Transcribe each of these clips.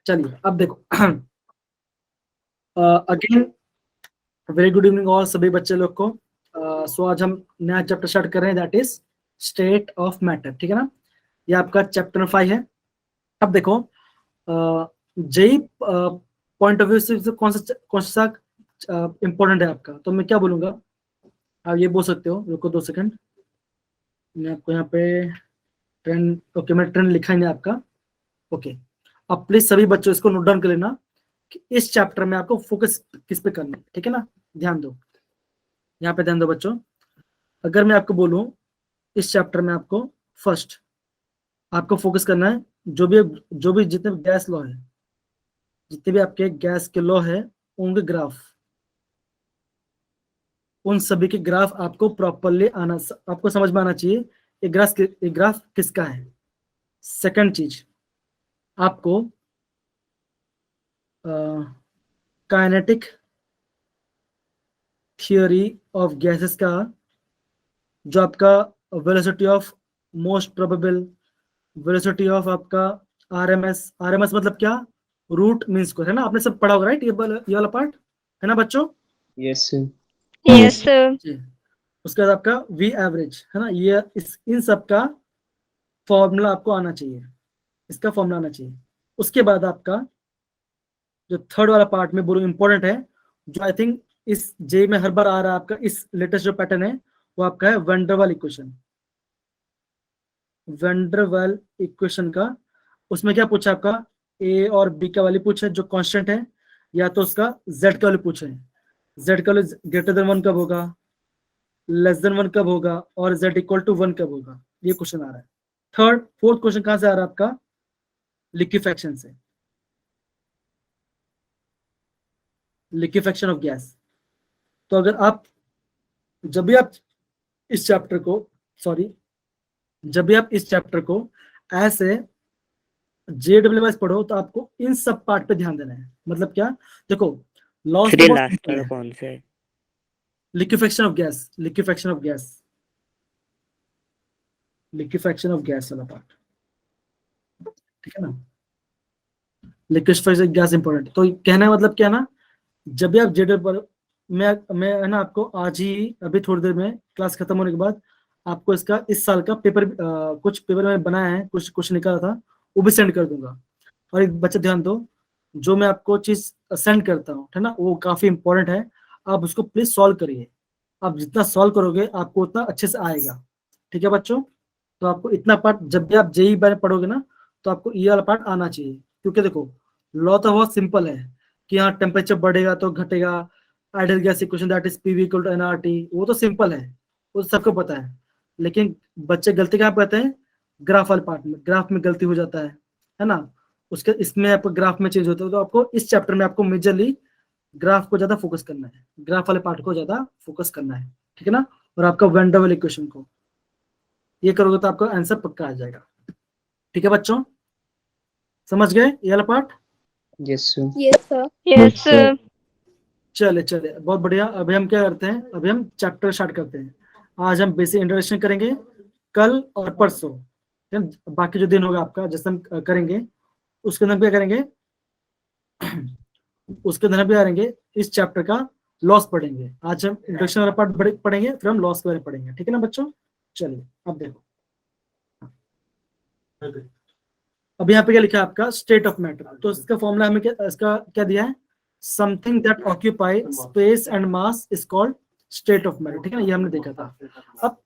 चलिए अब देखो अगेन वेरी गुड इवनिंग और सभी बच्चे लोग को। सो आज हम नया चैप्टर स्टार्ट कर रहे हैं, that is state of matter. ठीक है ना, ये आपका चैप्टर 5 है। अब देखो जेई पॉइंट ऑफ व्यू से कौन सा इंपॉर्टेंट है आपका, तो मैं क्या बोलूंगा, आप ये बोल सकते हो। रुको 2 सेकंड, मैं आपको यहाँ पे ट्रेंड, ओके मैं ट्रेंड लिखा ही नहीं आपका। ओके, अब प्लीज सभी बच्चों इसको नोट डाउन कर लेना कि इस चैप्टर में आपको फोकस किस पे करना है। ठीक है ना, ध्यान दो, यहाँ पे ध्यान दो बच्चों। अगर मैं आपको बोलूं इस चैप्टर में आपको फर्स्ट आपको फोकस करना है, जो भी जितने भी गैस लॉ है, जितने भी आपके गैस के लॉ है, उनके ग्राफ, उन सभी के ग्राफ आपको प्रॉपरली आपको समझ में आना चाहिए ये ग्राफ किसका है। सेकंड चीज, आपको काइनेटिक थियोरी ऑफ गैसेस का जो आपका velocity of most probable, velocity of आपका आरएमएस मतलब क्या, रूट मीन स्क्वायर, है ना, आपने सब पढ़ा होगा राइट, ये वाला पार्ट है ना बच्चों। Yes sir. Yes, sir. जी, उसके बाद आपका वी एवरेज है ना, ये इन सब का फॉर्मूला आपको आना चाहिए, इसका फॉर्मूला आना चाहिए। उसके बाद आपका जो थर्ड वाला पार्ट में बोलो इंपॉर्टेंट है, जो आई थिंक इस जे में हर बार आ रहा है आपका, इस लेटेस्ट जो पैटर्न है वो आपका है वेंडरवाल इक्वेशन। वेंडरवाल इक्वेशन का उसमें क्या पूछा आपका, ए और बी का वैल्यू पूछे जो कांस्टेंट है, या तो उसका जेड का वैल्यू पूछे, जेड का वैल्यू ग्रेटर देन 1 कब होगा, लेस देन 1 कब होगा, और जेड इक्वल टू 1 कब होगा, ये क्वेश्चन आ रहा है। फोर्थ क्वेश्चन कहां से आ रहा है आपका, लिक्विफैक्शन से, लिक्विफैक्शन ऑफ गैस। तो अगर आप जब भी आप इस चैप्टर को सॉरी जब भी आप इस चैप्टर को ऐसे JWS पढ़ो तो आपको इन सब पार्ट पे ध्यान देना है। मतलब क्या, देखो लॉस तो बहुत लास्ट सिंपल वाला है, कौन सा है? Liquefaction of gas, liquefaction of gas, liquefaction of gas वाला पार्ट, ठीक है ना, लिक्विफैक्शन गैस इंपॉर्टेंट। तो कहना है मतलब क्या ना, जब भी आप JW पर, मैं है ना आपको आज ही अभी थोड़ी देर में क्लास खत्म होने के बाद आपको इसका इस साल का पेपर, कुछ पेपर मैंने बनाया है, कुछ निकाला था, वो भी सेंड कर दूंगा। और एक बच्चे ध्यान दो, जो मैं आपको चीज सेंड करता हूँ है ना, वो काफी इंपॉर्टेंट है, आप उसको प्लीज सॉल्व करिए। आप जितना सॉल्व करोगे आपको उतना अच्छे से आएगा। ठीक है बच्चों, तो आपको इतना पार्ट जब भी आप जेई बारे में पढ़ोगे ना, तो आपको ये वाला पार्ट आना चाहिए। क्योंकि देखो लॉ तो बहुत सिंपल है कि हाँ टेम्परेचर बढ़ेगा तो घटेगा, ideal gas equation that is PV equal to NRT, वो तो सिंपल है, वो तो सबको पता है। लेकिन बच्चे गलती कहाँ पे करते हैं, ग्राफ वाले पार्ट में, ग्राफ में गलती हो जाता है ना। उसके इसमें आपको ग्राफ में चेंज होता है, तो आपको इस चैप्टर में आपको मेजरली ग्राफ को ज्यादा फोकस करना है, ग्राफ वाले पार्ट को ज्यादा फोकस करना है, ठीक है ना। और आपका वेन डबल इक्वेशन को ये करोगे तो आपका आंसर पक्का आ जाएगा। ठीक है बच्चों, समझ गए ये वाला part. Yes sir. Yes, sir. Yes, sir. चले चले बहुत बढ़िया। अभी हम क्या करते हैं, अभी हम चैप्टर स्टार्ट करते हैं। आज हम बेसिक इंट्रोडक्शन करेंगे, कल और परसों, बाकी जो दिन होगा आपका जैसे हम करेंगे, उसके अंदर क्या करेंगे उसके अंदर भी आएंगे इस चैप्टर का लॉस पढ़ेंगे। आज हम इंट्रोडक्शन वाला पार्ट पढ़ेंगे, फिर हम लॉस के बारे में पढ़ेंगे, ठीक है ना बच्चों। चलिए अब देखो, अब यहाँ पे क्या लिखा है आपका, स्टेट ऑफ मैटर। तो इसका फॉर्मूला हमें इसका क्या दिया है, something that occupy space and mass is called state of matter, ठीक है ना, ये हमने देखा था। अब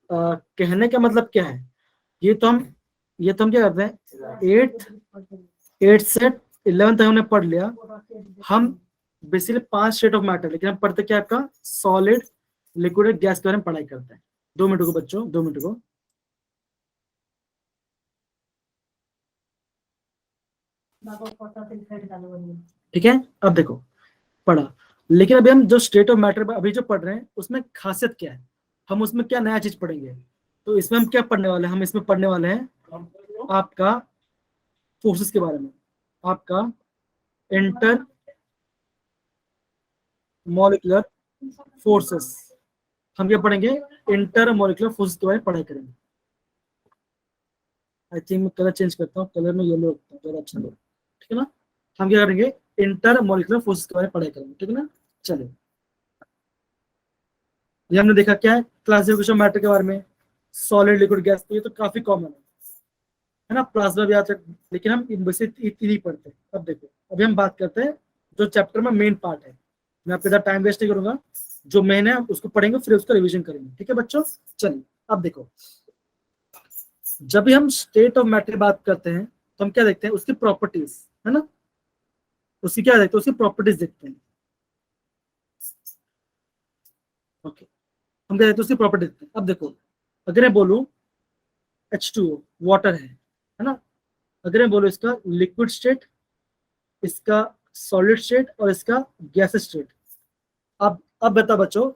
कहने का मतलब क्या है, ये तो हम क्या करते हैं, 8 से 11 तक हमने पढ़ लिया। हम बेसिकली 5 स्टेट ऑफ मैटर, लेकिन हम पढ़ते क्या आपका, सॉलिड लिक्विड गैस के बारे में पढ़ाई करते हैं। 2 मिनट को बच्चों, 2 मिनट को। ठीक है, अब देखो पढ़ा, लेकिन अभी हम जो स्टेट ऑफ मैटर अभी जो पढ़ रहे हैं उसमें खासियत क्या है, हम उसमें क्या नया चीज पढ़ेंगे। तो इसमें हम क्या पढ़ने वाले हैं, हम इसमें पढ़ने वाले हैं आपका फोर्सेस के बारे में, आपका इंटर मॉलिक्यूलर फोर्सेस। हम क्या पढ़ेंगे, इंटर मॉलिक्यूलर फोर्सेस के बारे में पढ़ाई करेंगे। आई थिंक मैं कलर चेंज करता हूँ, कलर में येलो रखता हूँ, ज्यादा अच्छा लगेगा, ठीक है ना। हम क्या करेंगे, इंटर मॉलिक्यूलर फोर्सेस के बारे में पढ़ाई करेंगे, ठीक है ना। चलिए, ये हमने देखा क्या है, क्लासिफिकेशन मैटर के बारे में, सॉलिड लिक्विड गैस, तो ये तो काफी कॉमन है ना, प्लाज्मा भी आता है, लेकिन हम वैसे इतनी ही पढ़ते हैं। अब देखो, अभी हम बात करते हैं जो चैप्टर में मेन पार्ट है, मैं आपके साथ टाइम वेस्ट नहीं करूंगा, जो मेन है उसको पढ़ेंगे, फिर उसका रिवीजन करेंगे, ठीक है बच्चों। चलिए, अब देखो, जब भी हम स्टेट ऑफ मैटर की बात करते हैं तो हम क्या देखते हैं, उसकी प्रॉपर्टीज, है ना, उसकी क्या देखते हैं, उसकी प्रॉपर्टीज देखते हैं। ओके, हम क्या देखते हैं, उसकी प्रॉपर्टीज देखते हैं। अब देखो, अगर मैं बोलूं H2O वाटर है ना, अगर मैं बोलूं इसका लिक्विड स्टेट, इसका सॉलिड स्टेट और इसका गैस स्टेट, अब बता बच्चों,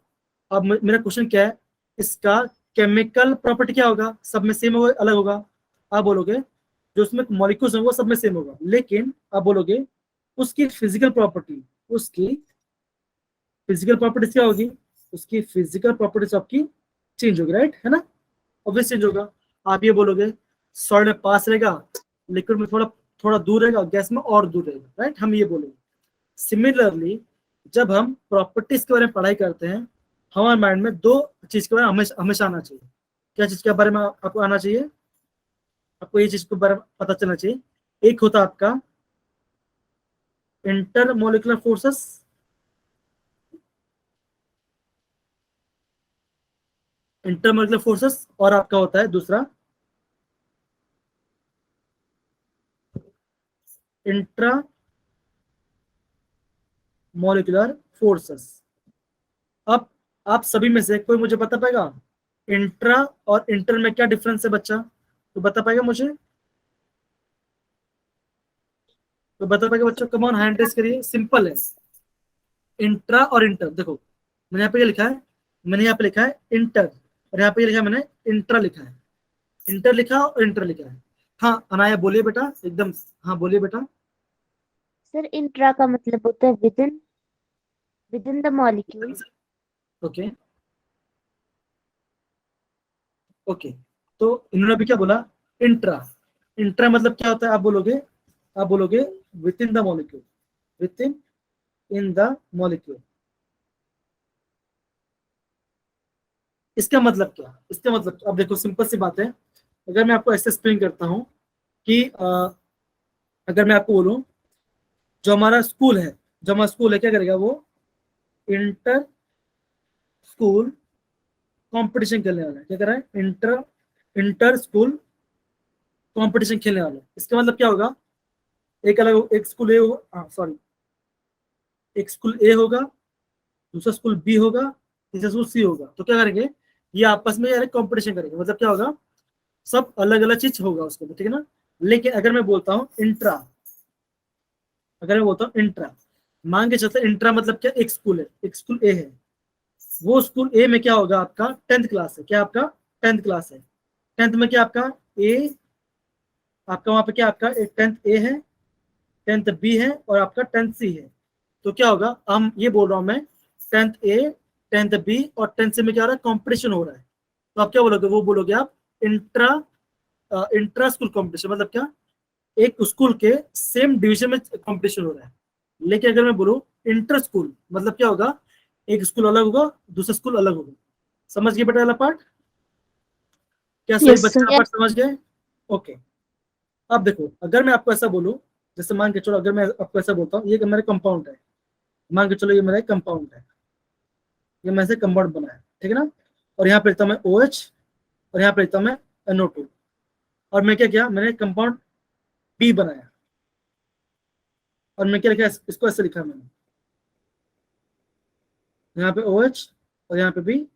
अब मेरा क्वेश्चन क्या है, इसका केमिकल प्रॉपर्टी क्या होगा, सब में सेम होगा अलग होगा। आप बोलोगे जो उसमें मॉलिक्यूल्स हैं वो सब में सेम होगा, लेकिन आप बोलोगे उसकी फिजिकल प्रॉपर्टी, उसकी फिजिकल प्रॉपर्टीज क्या होगी, उसकी फिजिकल प्रॉपर्टीज आपकी चेंज होगी, राइट, है ना, ऑब्वियस चेंज होगा। आप ये बोलोगे सॉलिड में पास रहेगा, लिक्विड में थोड़ा थोड़ा दूर रहेगा, गैस में और दूर रहेगा, राइट, हम ये बोलेंगे। सिमिलरली जब हम प्रॉपर्टीज के बारे में पढ़ाई करते हैं, हमारे माइंड में दो चीज के बारे में हमेशा आना चाहिए। क्या चीज के बारे में आपको आना चाहिए, आपको ये चीज के बारे में पता चलना चाहिए। एक होता आपका इंटरमोलिकुलर फोर्सेस, इंटरमोलिकुलर फोर्सेस, और आपका होता है दूसरा इंट्रा मॉलिक्यूलर फोर्सेस। अब आप सभी में से कोई मुझे बता पाएगा इंट्रा और इंटर में क्या डिफरेंस है बच्चा, तो बता पाएगा मुझे, तो बता पाएगा बच्चों, कम ऑन हैंड रेस करिए, सिंपल है। इंट्रा और इंटर, देखो मैंने यहाँ पे लिखा है, मैंने यहाँ पे लिखा है इंटर, और यहाँ पे लिखा है मैंने इंट्रा लिखा है, इंटर लिखा और इंटर लिखा है। हाँ अनाया बोलिए बेटा, एकदम, हाँ बोलिए बेटा। सर इंट्रा का मतलब होता है within, within the molecule. Okay okay, तो इन्होंने अभी क्या बोला, इंट्रा, इंट्रा मतलब क्या होता है, आप बोलोगे with in the molecule, with in the molecule. इसका मतलब क्या, इसका मतलब अब देखो सिंपल सी बात है, अगर मैं आपको ऐसे एक्सप्लेन करता हूं कि अगर मैं आपको बोलूं जो हमारा स्कूल है, जो हमारा स्कूल है क्या करेगा, वो इंटर स्कूल कंपटीशन खेलने वाला है, क्या कर रहा है, इंटर इंटर स्कूल कंपटीशन खेलने वाला है। इसका मतलब क्या होगा, एक अलग, एक स्कूल ए होगा, सॉरी, एक स्कूल ए होगा, दूसरा स्कूल बी होगा, तीसरा स्कूल सी होगा, तो क्या करेंगे, ये आपस में यार कंपटीशन करेंगे, मतलब क्या होगा, सब अलग अलग चीज होगा उसके लिए, ठीक है ना। लेकिन अगर मैं बोलता हूँ इंट्रा, अगर मैं बोलता हूँ इंट्रा, मान के चलते इंट्रा मतलब क्या, एक स्कूल है, एक स्कूल ए है, वो स्कूल ए में क्या होगा, आपका 10th क्लास है, क्या आपका 10th क्लास है, 10th में क्या आपका ए, आपका वहां पे क्या आपका 10th ए है, 10th बी है और आपका 10th सी है। तो क्या होगा, हम ये बोल रहा हूँ मैं 10th ए, 10th बी और 10th सी में क्या हो रहा है, कॉम्पिटिशन हो रहा है। तो आप क्या बोलोगे, वो बोलोगे आप इंट्रा, इंट्रा स्कूल कॉम्पिटिशन, मतलब क्या, एक स्कूल के सेम डिवीजन में कंपटीशन हो रहा है। लेकिन अगर मैं बोलूं इंटर स्कूल, मतलब क्या होगा, एक स्कूल अलग होगा, दूसरा स्कूल अलग होगा। समझ गए बेटा वाला पार्ट, क्या सभी Yes, बच्चे sir. पार्ट समझ गए। ओके, अब देखो अगर मैं आपको ऐसा बोलूं, जैसे मान के चलो, अगर मैं आपको ऐसा बोलता हूँ ये मेरा कंपाउंड है, मान के चलो ये मेरा कंपाउंड है, ये मैंने कंपाउंड बनाया, ठीक है ना, और यहाँ पे लिखता हूँ मैं OH, और यहाँ पे लिखता हूँ मैं NO2, और मैं क्या किया, मैंने कंपाउंड बी बनाया, और मैं क्या लिखा, इसको ऐसे लिखा मैंने, यहाँ पे OH और यहाँ पे भी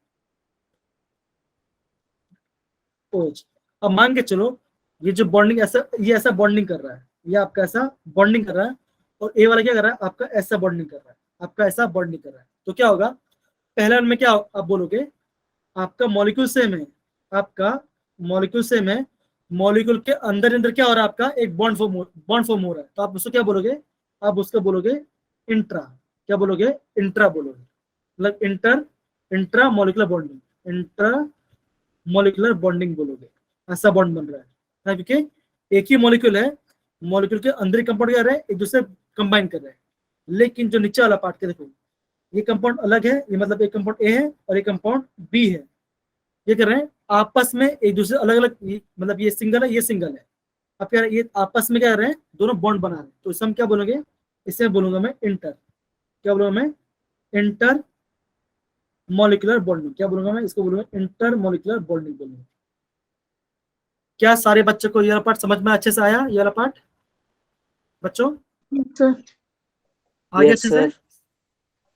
OH। अब मान के चलो ये जो बॉन्डिंग ऐसा, ये ऐसा बॉन्डिंग कर रहा है, ये आपका ऐसा बॉन्डिंग कर रहा है, और ए वाला क्या कर रहा है, आपका ऐसा बॉन्डिंग कर रहा है, आपका ऐसा बॉन्डिंग कर रहा है। तो क्या होगा, पहला में क्या आप बोलोगे, आपका मॉलिक्यूल सेम है, आपका मॉलिक्यूल सेम है, मॉलिक्यूल के अंदर अंदर क्या हो रहा है, आपका एक बॉन्ड फॉर्म हो रहा है, तो आप उसको क्या बोलोगे, आप उसको बोलोगे इंट्रा, क्या बोलोगे, इंट्रा बोलोगे, मतलब inter, intra molecular bonding, intra molecular bonding बोलोगे, ऐसा बॉन्ड बन रहा है, क्योंकि एक ही मॉलिक्यूल है, मॉलिक्यूल के अंदर ही कंपाउंड क्या रहा है, एक दूसरे कंबाइन कर रहे हैं। लेकिन जो नीचे वाला पार्ट के देखो, ये कंपाउंड अलग है, ये मतलब एक कंपाउंड ए है और एक कंपाउंड बी है, ये कर रहे हैं आपस में एक दूसरे अलग अलग, मतलब ये सिंगल है, ये सिंगल है। अब क्या ये आपस में क्या कर रहे हैं, दोनों बॉन्ड बना रहे हैं, तो इसे हम क्या बोलेंगे, इसे बोलूंगा मैं इंटर, क्या बोलूंगा मैं, इंटर मॉलिक्यूलर बॉन्डिंग। क्या बोलूंगा मैं, इसको बोलूंगा इंटर मॉलिक्यूलर बॉन्डिंग बोलूंगा। क्या सारे बच्चों को ये वाला पार्ट समझ में अच्छे से आया, ये वाला पार्ट बच्चों सर। आगे Yes, अच्छे से? sir.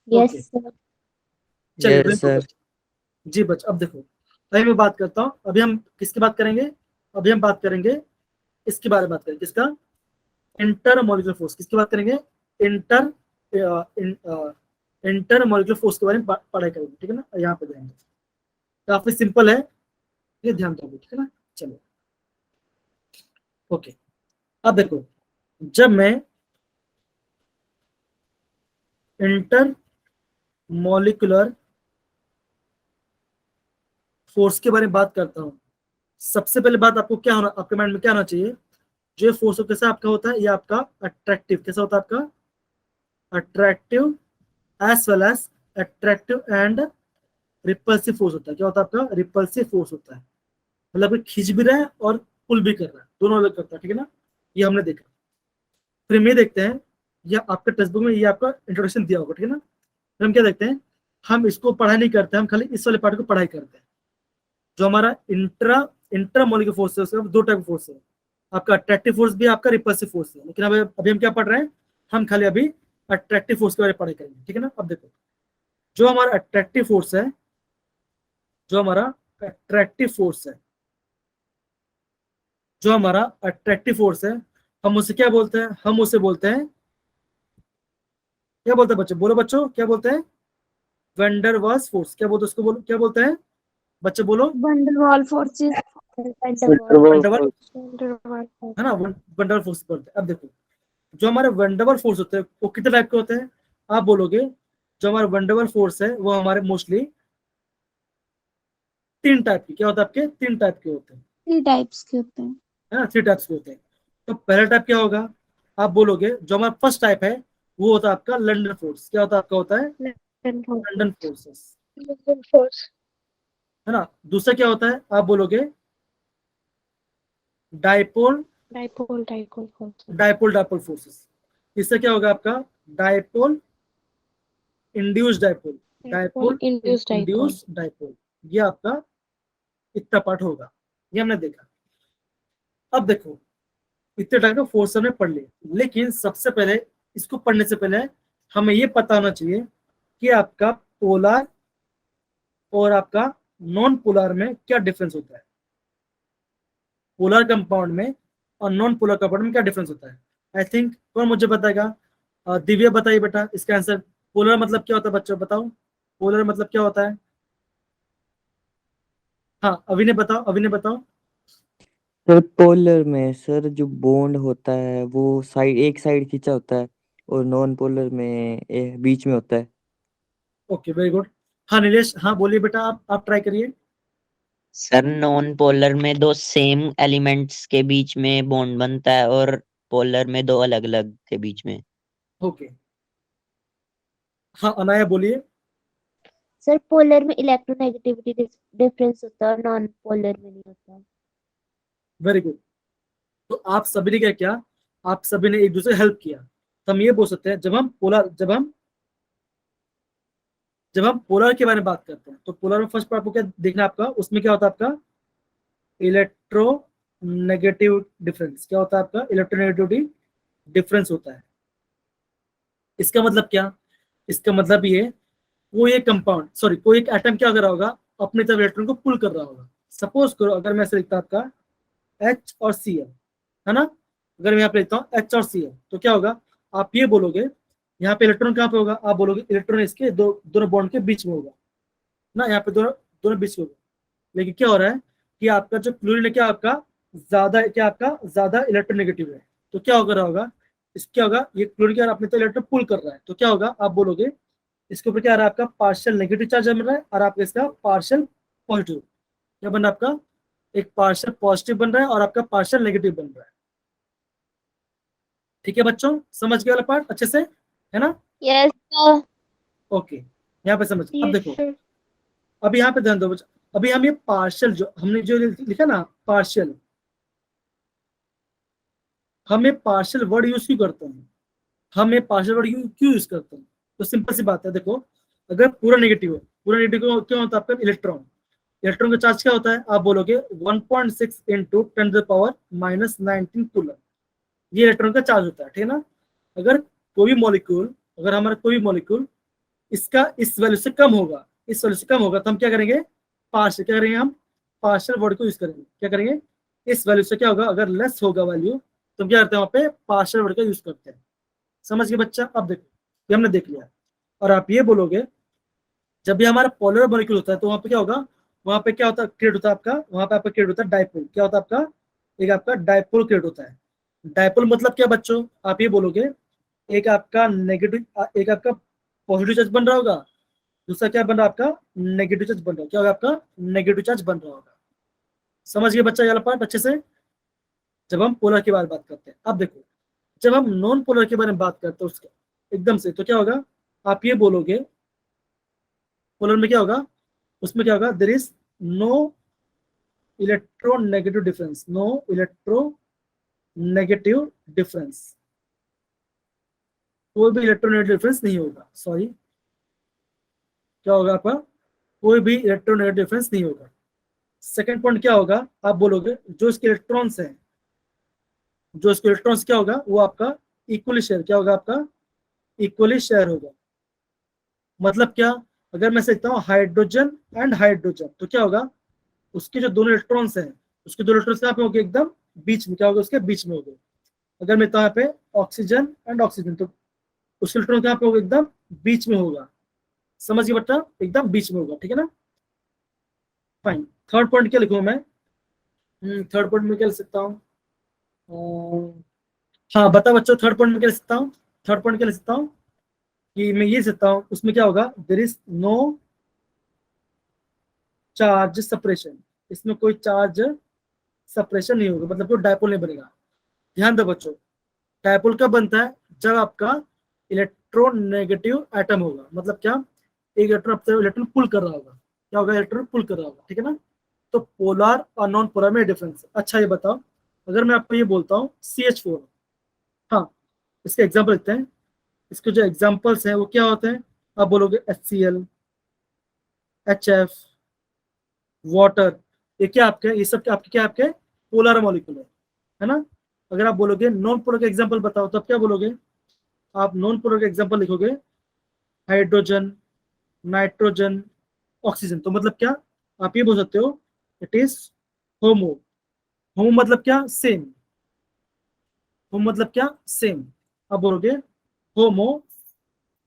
Yes okay, sir. चलिए Yes, बिल्कुल sir. बच्चों। जी बच्चों, अब देखो, अभी मैं बात करता हूँ, अभी हम किसकी बात करेंगे, अभी हम बात करेंगे इसके बारे में बात करेंगे, किसका, इंटर मॉलिक्यूलर फोर्स, किसकी बात करेंगे, इंटर इंटर मॉलिक्यूलर फोर्स के बारे में पढ़ाई करेंगे, ठीक है ना। यहाँ पे जाएंगे, काफी सिंपल है, ये ध्यान दो, ठीक है ना। चलो ओके, अब देखो, जब मैं इंटर मॉलिक्यूलर फोर्स के बारे में बात करता हूँ, सबसे पहले बात आपको क्या होना, आपके माइंड में क्या होना चाहिए, जो फोर्स कैसा आपका होता है, ये आपका अट्रैक्टिव, कैसा होता है आपका attractive, as well as attractive and repulsive force होता है। क्या होता है आपका, रिपल्सिव फोर्स होता है, मतलब कि खींच भी रहा है और पुल भी कर रहा है, दोनों अलग करता है, ठीक है ना, ये हमने देखा। फिर हम ये देखते हैं, ये आपका टेक्स्ट बुक में ये आपका इंट्रोडक्शन दिया होगा, ठीक है ना। फिर हम क्या देखते हैं, हम इसको पढ़ाई नहीं करते, हम खाली इस वाले पार्ट को पढ़ाई करते हैं। जो हमारा इंट्रा मॉलिक्यूलर फोर्स है, उसमें दो टाइप फोर्स है, आपका अट्रैक्टिव फोर्स भी है, आपका रिपल्सिव फोर्स है। लेकिन अभी हम क्या पढ़ रहे हैं, हम खाली अभी अट्रैक्टिव फोर्स के बारे में पढ़ाई करेंगे, ठीक है ना। अब देखो, जो हमारा अट्रैक्टिव फोर्स है, जो हमारा अट्रैक्टिव फोर्स है, जो हमारा अट्रैक्टिव फोर्स है, हम उसे क्या बोलते हैं, हम उसे बोलते हैं, क्या बोलते हैं बच्चों, बोलो बच्चों, क्या बोलते हैं, वैन वाल्स फोर्स। क्या बोलते हैं उसको, बोलो क्या बोलते हैं बच्चे, बोलो। Van der Waals forces. Interval वंडरवल, force. Van der Waals है ना, वंडरवल फोर्स बोलते हैं। अब देखो, जो हमारे वंडरवल फोर्स होते हैं वो कितने टाइप के होते हैं, आप बोलोगे, जो हमारे वंडरवल फोर्स है वो हमारे मोस्टली तीन टाइप के, क्या होता है आपके, तीन टाइप के होते हैं, थ्री टाइप्स के होते हैं। है ना, थ्री टाइप्स के होते हैं। तो पहला टाइप क्या होगा, आप बोलोगे, जो हमारा फर्स्ट टाइप है वो होता है आपका लंडन फोर्स। क्या होता है आपका, होता है लंडन फोर्सेस, London force. है ना। दूसरा क्या होता है, आप बोलोगे dipole Dipole force. Dipole dipole forces. इससे क्या होगा आपका, dipole induce dipole, Dipole dipole induced dipole. Induce dipole, ये आपका इतना पार्ट होगा, ये हमने देखा। अब देखो, इतने टाइप का फोर्स हमने पढ़ लिया, लेकिन सबसे पहले इसको पढ़ने से पहले हमें ये पता होना चाहिए कि आपका पोलर और आपका नॉन पोलर में क्या डिफरेंस होता है, पोलर कंपाउंड में और नॉन पोलर कंपाउंड में क्या डिफरेंस होता है। आई थिंक कौन मुझे बताएगा, दिव्या बताइए बेटा इसका आंसर। पोलर मतलब क्या होता है बच्चों, बताओ, पोलर मतलब क्या होता है। हाँ अभिनय बताओ, अभिनय बताओ। सर पोलर में सर जो बॉन्ड होता है वो साइड एक साइड खींचा होता है और नॉन पोलर में बीच में होता है। Okay very good. हाँ नीलेश, हाँ बोलिए बेटा, आप ट्राई करिए। सर नॉन पोलर में दो सेम एलिमेंट्स के बीच में बॉन्ड बनता है और पोलर में दो अलग अलग के बीच में। ओके, हाँ अनाया बोलिए। सर पोलर में इलेक्ट्रोनेगेटिविटी डिफरेंस होता है और नॉन पोलर में नहीं होता। Very good. तो आप सभी ने क्या किया, आप सभी ने एक दूसरे हेल्प किया, तो हम ये बोल सकते हैं, जब हम पोलर के बारे में बात करते हैं, तो पोलर में फर्स्ट पार्ट को क्या देखना है आपका, उसमें क्या होता है आपका इलेक्ट्रोनेगेटिव डिफरेंस। क्या होता है आपका, इलेक्ट्रोनेगेटिविटी डिफरेंस होता है। इसका मतलब क्या, इसका मतलब ये, कोई एक कंपाउंड, सॉरी कोई एक एटम क्या कर रहा होगा, अपनी तरफ इलेक्ट्रॉन को पुल कर रहा होगा। सपोज करो अगर मैं ऐसे लिखता आपका H और Cl, है ना, अगर मैं यहाँ पे लिखता हूँ H और Cl, तो क्या होगा, आप ये बोलोगे, यहाँ पे इलेक्ट्रॉन कहाँ पे होगा, आप बोलोगे इलेक्ट्रॉन इसके दोनों बॉन्ड के बीच में होगा ना, यहाँ पे दोनों दोनों बीच में होगा। लेकिन क्या हो रहा है कि आपका जो क्लोरीन है, क्या आपका ज्यादा इलेक्ट्रोनेगेटिव है, तो क्या होगा रहा होगा, इस क्या होगा, ये क्लोरीन क्या अपने तो इलेक्ट्रॉन पुल कर रहा है, तो क्या होगा, आप बोलोगे इसके ऊपर क्या आ रहा है, आपका पार्शियल नेगेटिव चार्ज बन रहा है और आपका इसका पार्शियल पॉजिटिव, क्या बन रहा है आपका, एक पार्शियल पॉजिटिव बन रहा है और आपका पार्शियल नेगेटिव बन रहा है, ठीक है बच्चों, समझ गए वाला पार्ट अच्छे से, है ना? Yes sir. ओके, यहाँ पे समझ। अब Yes, देखो, sir. अब यहाँ पे ध्यान दो बच्चों, अभी हम ये पार्शियल जो हमने जो लिखा ना पार्शियल, हम ये पार्शियल वर्ड यूज क्यों करते हैं? हम ये पार्शियल वर्ड क्यों यूज करते हैं? तो सिंपल सी बात है, देखो अगर पूरा नेगेटिव है, पूरा नेगेटिव क्यों होता है आपका? इलेक्ट्रॉन, इलेक्ट्रॉन का चार्ज क्या होता है? आप बोलोगे 1.6 इंटू 10⁻⁻19 कूलम, ये इलेक्ट्रॉन का चार्ज होता है, ठीक है ना? अगर कोई भी मॉलिक्यूल, अगर हमारा कोई भी मॉलिक्यूल इसका इस वैल्यू से कम होगा, इस वैल्यू से कम होगा, तो हम क्या करेंगे? पार्शियल, क्या करेंगे? हम पार्शियल वर्ड को यूज करेंगे। क्या करेंगे? इस वैल्यू से क्या होगा? अगर लेस होगा वैल्यू, तो हम क्या करते हैं? वहाँ पे पार्शियल वर्ड का यूज करते हैं। समझ गए बच्चा? अब देखो, ये हमने देख लिया। और आप ये बोलोगे जब भी हमारा पोलर मॉलिक्यूल होता है तो वहाँ पे क्या होगा? वहाँ पे क्या होता है? क्रिएट होता है आपका, वहाँ पे आपका क्रिएट होता है डाइपोल। क्या होता है आपका? एक आपका डाइपोल क्रिएट होता है। डाइपोल मतलब क्या बच्चों? आप ये बोलोगे एक आपका नेगेटिव, एक आपका पॉजिटिव चार्ज बन रहा होगा, दूसरा क्या बन रहा है? आपका नेगेटिव चार्ज बन रहा है। क्या होगा? आपका नेगेटिव चार्ज बन रहा होगा। समझ गए बच्चा ये वाला पार्ट अच्छे से, जब हम पोलर के बारे में बात करते हैं। अब देखो, जब हम नॉन पोलर के बारे में बात करते हैं उसका एकदम से, तो क्या होगा? आप ये बोलोगे पोलर में क्या होगा? उसमें क्या होगा? There is no electronegative difference, no electronegative difference, कोई भी इलेक्ट्रोनेगेटिव डिफरेंस नहीं होगा। सॉरी, क्या होगा आपका? कोई भी इलेक्ट्रोनेगेटिव डिफरेंस नहीं होगा। सेकंड पॉइंट क्या होगा? आप बोलोगे जो इसके इलेक्ट्रॉन्स हैं, जो इसके इलेक्ट्रॉन्स क्या होगा? वो आपका इक्वली शेयर, क्या होगा? आपका इक्वली शेयर होगा। मतलब क्या? अगर मैं कहता हूँ हाइड्रोजन एंड हाइड्रोजन, तो क्या होगा? उसके जो दोनों इलेक्ट्रॉन्स हैं, उसके दो इलेक्ट्रॉन्स कहाँ पे होंगे? एकदम बीच में। क्या होगा? उसके बीच में होंगे। अगर मैं यहाँ पे ऑक्सीजन एंड ऑक्सीजन, तो उसके इलेक्ट्रॉन कहाँ पे होगा? एकदम बीच में होगा। समझ गए बच्चा? एकदम बीच में होगा, ठीक है ना? फाइन। थर्ड पॉइंट क्या लिखूँ मैं? थर्ड पॉइंट में क्या लिख सकता हूँ? हाँ बता बच्चों, थर्ड पॉइंट में क्या लिख सकता हूँ? थर्ड पॉइंट क्या लिख सकता हूँ कि मैं ये लिख सकता हूँ, उसमें क्या होगा? There is no charge separation, इसमें कोई चार्ज सेपरेशन नहीं होगा, मतलब कोई डायपोल नहीं बनेगा। ध्यान दो बच्चों, डायपोल कब बनता है? जब आपका इलेक्ट्रोनेगेटिव एटम होगा। मतलब क्या? एक इलेक्ट्रॉन इलेक्ट्रॉन पुल कर रहा होगा। क्या होगा? इलेक्ट्रॉन पुल कर रहा होगा, ठीक है ना? तो पोलर और नॉन पोलर में डिफरेंस है। अच्छा ये बताओ, अगर मैं आपको ये बोलता हूँ CH4, हाँ इसके एग्जाम्पल लिखते हैं। इसके जो एग्जाम्पल्स हैं वो क्या होते हैं? आप बोलोगे HCl, HF, वाटर, ये क्या आपके? ये सब क्या आपके? क्या आपके पोलर मॉलिक्यूल है ना? अगर आप बोलोगे नॉन पोलर का एग्जाम्पल बताओ, तो आप क्या बोलोगे? आप नॉन पोलर का एग्जाम्पल लिखोगे हाइड्रोजन, नाइट्रोजन, ऑक्सीजन। तो मतलब क्या? आप ये बोल सकते हो इट इज होमो। होमो मतलब क्या? सेम। होमो मतलब क्या? सेम। आप बोलोगे होमो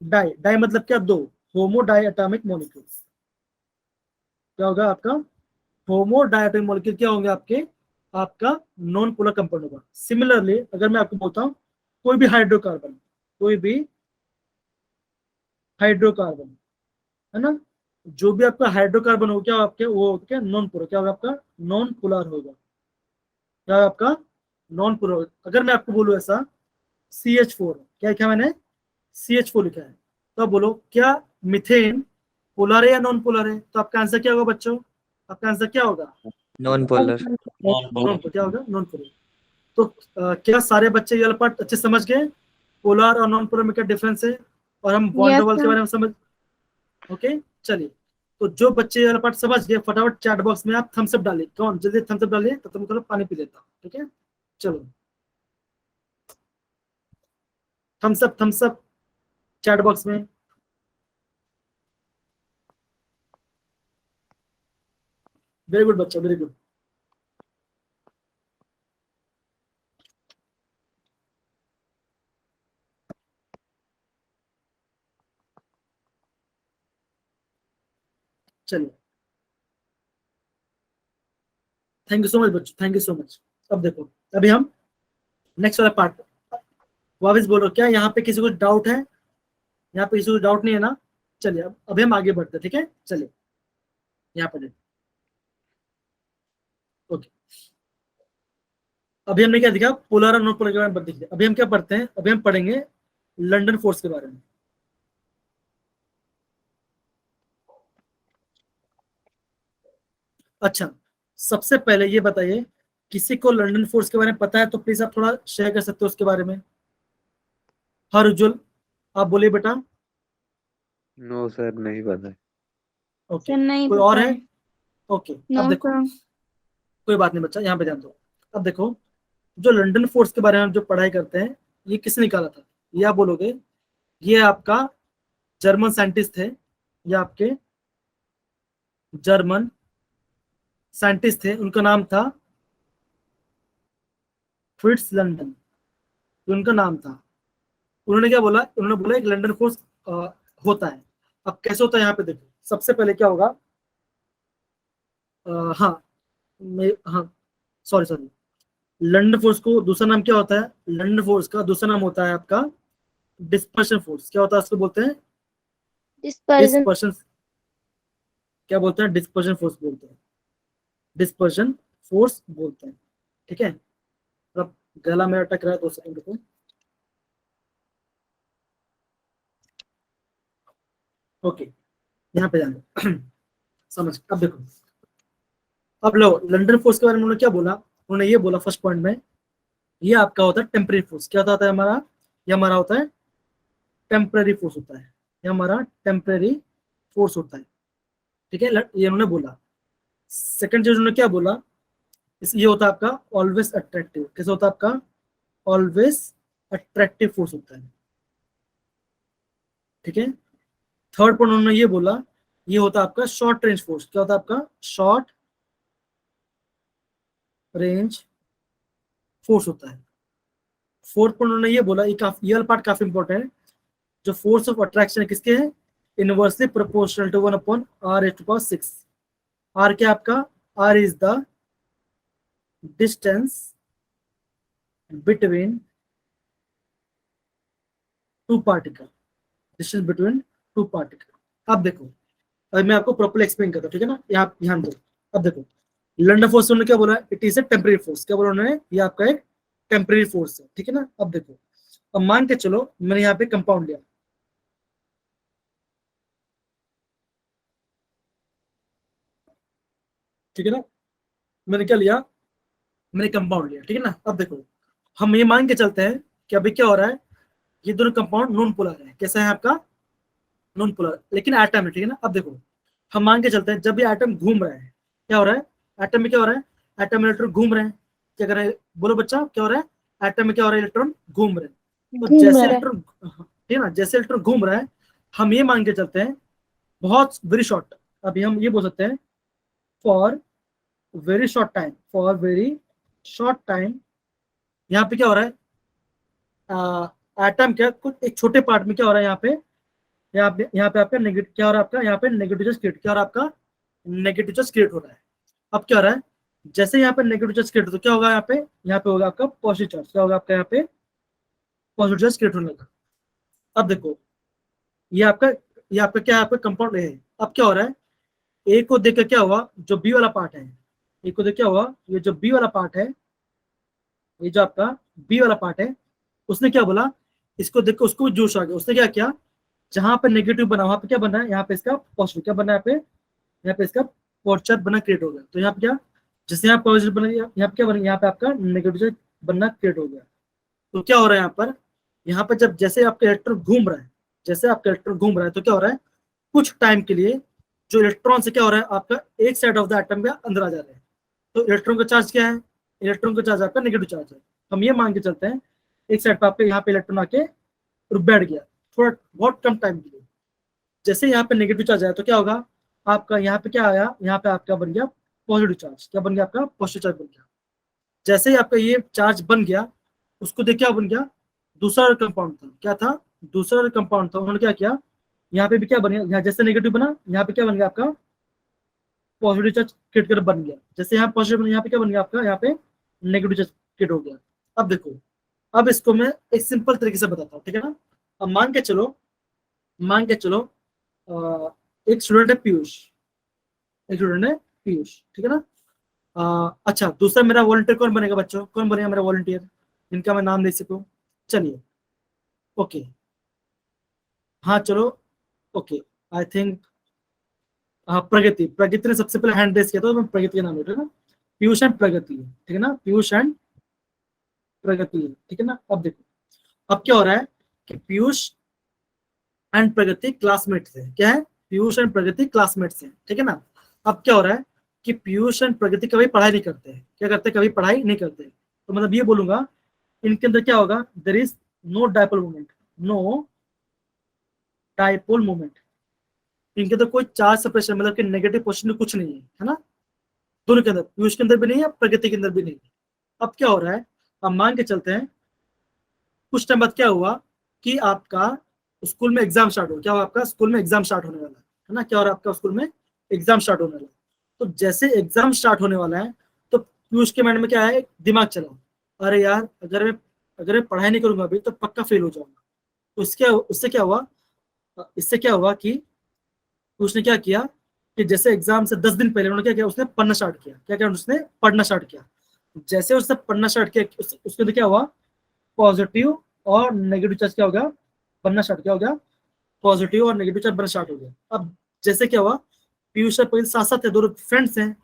डाई, डाई मतलब क्या? दो। होमो डाई एटॉमिक मॉलिक्यूल, क्या होगा आपका? होमो डाई एटॉमिक मॉलिक्यूल क्या होंगे आपके? आपका नॉन पोलर कंपाउंड होगा। सिमिलरली अगर मैं आपको बोलता हूँ कोई भी हाइड्रोकार्बन, कोई भी हाइड्रोकार्बन, है ना? जो भी आपका हाइड्रोकार्बन हो, क्या आपके वो क्या? Non polar. क्या होगा आपका? नॉन पोलर होगा। क्या है आपका? Non polar. अगर मैं आपको बोलूँ ऐसा CH4, क्या लिखा मैंने? CH4 लिखा है, तो आप बोलो क्या मिथेन पोलर है या नॉन पोलर है? तो आपका आंसर क्या होगा बच्चों? आपका आंसर क्या होगा? Non polar. नॉन, क्या होगा? Non polar. तो क्या सारे बच्चे ये वाला पार्ट अच्छे समझ गए? पोलर और नॉन पोलर में क्या डिफरेंस है, और हम वॉन Yes, डर वाल के sir. बारे में समझ। ओके चलिए, तो जो बच्चे ये वाला पार्ट समझ गए फटाफट चैट बॉक्स में आप थम्स अप डालिए। कौन जल्दी थम्स अप डालिए, तो तुम थोड़ा पानी पी लेता हूँ, ठीक है? चलो thumbs up, thumbs up chat box में। वेरी गुड बच्चा, वेरी गुड। चलिए, थैंक यू सो मच बच्चों, थैंक यू सो मच। अब देखो, अभी हम नेक्स्ट वाला पार्ट वापस बोलो। क्या यहाँ पे किसी को डाउट है? यहाँ पे किसी को डाउट नहीं है ना? चलिए अब अभी हम आगे बढ़ते हैं, ठीक है? चलिए यहाँ पर ओके। अभी हमने क्या देखा, पोलर और नॉन पोलर के बारे में देख लिया। अभी हम क्या पढ़ते हैं, अभी हम पढ़ेंगे लंदन फोर्स के बारे में। अच्छा, सबसे पहले ये बताइए, किसी को लंदन फोर्स के बारे में पता है तो प्लीज आप थोड़ा शेयर कर सकते हो उसके बारे में। हर उज्जवल, आप बोलिए बेटा। नो सर, नहीं पता। ओके, सर नहीं कोई पता और है? है। ओके, नो अब देखो, सर। कोई बात नहीं बच्चा, यहाँ पे ध्यान दो। अब देखो, जो लंदन फोर्स के बारे में हम जो पढ़ाई करते हैं, ये किसने निकाला था? ये आप बोलोगे, ये आपका जर्मन साइंटिस्ट थे, ये आपके जर्मन साइंटिस्ट थे, उनका नाम था फ्रिट्ज लंदन, उनका नाम था। उन्होंने क्या बोला, उन्होंने बोला एक लंदन फोर्स होता है। अब कैसे होता है, यहाँ पे देखो, सबसे पहले क्या होगा, हाँ हाँ, सॉरी सॉरी, लंदन फोर्स को दूसरा नाम क्या होता है? लंदन फोर्स का दूसरा नाम होता है आपका डिस्पर्शन फोर्स। क्या होता है उसको बोलते हैं? डिस्पर्जन। डिस्पर्शन। क्या बोलते हैं? डिस्पर्शन फोर्स बोलते हैं, डिस्पर्शन फोर्स बोलते हैं। ठीक है, अब गला मेरा अटक रहा है, 2 सेकंड रुको। ओके, यहाँ पे जाना समझ। अब देखो, अब लो, लंदन फोर्स के बारे में उन्होंने क्या बोला, उन्होंने ये बोला फर्स्ट पॉइंट में, ये आपका होता है टेम्परेरी फोर्स। क्या होता है हमारा? ये हमारा होता है टेम्परेरी फोर्स होता है, ये हमारा टेम्परेरी फोर्स होता है। ठीक है, ये उन्होंने बोला। सेकंड चीज उन्होंने क्या बोला, ये होता है आपका ऑलवेज अट्रैक्टिव। कैसे होता है आपका? ऑलवेज अट्रैक्टिव फोर्स होता है। ठीक है, थर्ड पॉइंट उन्होंने ये बोला, ये होता है आपका शॉर्ट रेंज फोर्स। क्या होता है आपका? शॉर्ट रेंज फोर्स होता है। फोर्थ पॉइंट उन्होंने ये बोला, ये वाला पार्ट काफी इंपॉर्टेंट है, जो फोर्स ऑफ अट्रैक्शन किसके हैं? Inversely proportional to 1/r⁶। R क्या आपका? R is the distance between two particle, distance between two particle. अब देखो, अब मैं आपको प्रॉपर्ली एक्सप्लेन करता हूँ, ठीक है ना? यहाँ ध्यान दो। अब देखो, लंदन फोर्स उन्होंने क्या बोला? It is a temporary force. क्या बोला उन्होंने? ये आपका एक टेम्परेरी फोर्स है। ठीक है ना? अब देखो, अब मान के चलो मैंने यहाँ पे कंपाउंड लिया, ठीक है ना? मैंने क्या लिया? मैंने कंपाउंड लिया, ठीक है ना? अब देखो, हम ये मान के चलते हैं कि अभी क्या हो रहा है, ये दोनों कंपाउंड नॉन पोलर है। कैसा है आपका? नॉन पोलर, लेकिन एटम है। ठीक है ना? अब देखो, हम मान के चलते हैं जब ये एटम घूम रहा है, क्या हो रहा है? एटम में क्या हो रहा है? एटम में इलेक्ट्रॉन घूम रहे हैं। क्या कर रहे हैं? बोलो बच्चा, क्या हो रहा है? एटम में क्या हो रहा है? इलेक्ट्रॉन घूम रहे हैं। तो घूम जैसे रहा है। इलेक्ट्रॉन, ठीक है ना, जैसे इलेक्ट्रॉन घूम रहा है, हम ये मान के चलते हैं बहुत वेरी शॉर्ट, अभी हम ये बोल सकते हैं for very short time, for very short time. यहाँ पे क्या हो रहा है? एटम क्या कुछ एक छोटे पार्ट में क्या हो रहा है? यहाँ पे आपका नेगेटिव क्या हो रहा है? आपका यहाँ पे नेगेटिव चार्ज क्रिएट, क्या हो रहा है? आपका नेगेटिव चार्ज क्रिएट हो रहा है। अब क्या हो रहा है? जैसे यहाँ पे नेगेटिव चार्ज क्रिएट हो, तो क्या होगा? यहाँ पे होगा आपका पॉजिटिव चार्ज। क्या होगा आपका? यहाँ पे पॉजिटिव चार्ज क्रिएट होने लगा। अब देखो, ये आपका क्या है? आपका कंपाउंड है। अब क्या हो रहा है? ए को देखकर क्या हुआ? जो बी वाला पार्ट है, ए को देख क्या हुआ? ये जो बी वाला पार्ट है, ये जो आपका बी वाला पार्ट है, उसने क्या बोला? इसको देख के उसको भी जोश आ गया। उसने क्या किया? जहां पे नेगेटिव बना वहां पे क्या बना है? यहाँ पे इसका पॉजिटिव क्या बना है? यहाँ पे इसका पॉजिटिव बना क्रिएट हो गया। तो यहाँ पे क्या, जैसे यहाँ पॉजिटिव बना, यहाँ पे क्या बना? यहाँ पे आपका नेगेटिव बनना क्रिएट हो गया। तो क्या हो रहा है यहाँ पर जब जैसे आपका इलेक्ट्रॉन घूम रहा है, जैसे आपका इलेक्ट्रॉन घूम रहा है, तो क्या हो रहा है? कुछ टाइम के लिए जो इलेक्ट्रॉन से क्या हो रहा है? आपका एक साइड ऑफ द एटम के अंदर आ जा रहा है। तो इलेक्ट्रॉन का चार्ज क्या है? इलेक्ट्रॉन का चार्ज आपका नेगेटिव चार्ज है। हम ये मान के चलते हैं एक साइड पर आपके यहाँ पे इलेक्ट्रॉन आके बैठ गया थोड़ा बहुत कम टाइम के लिए। जैसे यहाँ पे नेगेटिव चार्ज आया तो क्या होगा? आपका यहाँ पे क्या आया? यहाँ पे आपका बन गया पॉजिटिव चार्ज। क्या बन गया? आपका पॉजिटिव चार्ज बन गया। जैसे ही आपका ये चार्ज बन गया, उसको देख क्या बन गया? दूसरा कंपाउंड था। क्या था? दूसरा कंपाउंड था। उन्होंने क्या किया? यहाँ पे भी क्या बन गया? यहाँ जैसे नेगेटिव बना, यहाँ पे क्या बन गया? आपका पॉजिटिव चार्ज क्रिएट कर बन गया। जैसे यहाँ पॉजिटिव बना, यहाँ पे क्या बन गया? आपका यहाँ पे नेगेटिव चार्ज क्रिएट हो गया। अब देखो, अब इसको मैं एक सिंपल तरीके से बताता हूँ, ठीक है ना? अब मान के चलो एक स्टूडेंट है पीयूष, ठीक है ना? अच्छा, दूसरा मेरा वॉलंटियर कौन बनेगा बच्चों? कौन बनेगा मेरा वॉलंटियर जिनका मैं नाम ले सकूं? चलिए, ओके, हाँ चलो, ओके, आई थिंक हाँ, प्रगति। प्रगति ने सबसे पहले हैंड रेस किया था, तो मैं प्रगति का नाम ले रहा हूँ ना। पीयूष एंड प्रगति, ठीक है ना, पीयूष एंड प्रगति, ठीक है ना। अब देखो, अब क्या हो रहा है कि पीयूष एंड प्रगति क्लासमेट्स हैं। क्या है? पीयूष एंड प्रगति क्लासमेट्स हैं, ठीक है ना। अब क्या हो रहा है कि पीयूष एंड प्रगति कभी पढ़ाई नहीं करते हैं। क्या करते हैं? कभी पढ़ाई नहीं करते। तो मतलब ये बोलूंगा, इनके अंदर क्या होगा? There is no dipole moment, no dipole moment. इनके अंदर कोई चार्ज सेपरेशन, मतलब कि नेगेटिव पोजिशन कुछ नहीं है ना, दोनों के अंदर। पीयूष के अंदर भी नहीं है, प्रगति के अंदर भी नहीं है। अब क्या हो रहा है, अब मान के चलते हैं कुछ टाइम बाद क्या हुआ कि आपका स्कूल में एग्जाम स्टार्ट हो। क्या हुआ? आपका स्कूल में एग्जाम स्टार्ट होने वाला है ना। क्या हो रहा है? आपका स्कूल में एग्जाम स्टार्ट होने वाला है। तो जैसे एग्जाम स्टार्ट होने वाला है, तो पीयूष के माइंड में क्या है? दिमाग चला, अरे यार, अगर मैं पढ़ाई नहीं करूंगा अभी तो पक्का फेल हो जाऊंगा। तो उससे क्या हुआ कि उसने क्या किया कि जैसे एग्जाम से 10 दिन पहले उन्होंने क्या किया? उसने पढ़ना स्टार्ट किया। क्या किया? उसने पढ़ना स्टार्ट किया। जैसे उसने पढ़ना स्टार्ट किया, उसके अंदर क्या हुआ? पॉजिटिव और नेगेटिव चार्ज क्या हो गया? बनना स्टार्ट। क्या हो गया? पॉजिटिव और नेगेटिव चार्ज बनना स्टार्ट हो गया। अब जैसे क्या हुआ, पीयूष और प्रगति साथ साथ है, दोनों फ्रेंड्स हैं।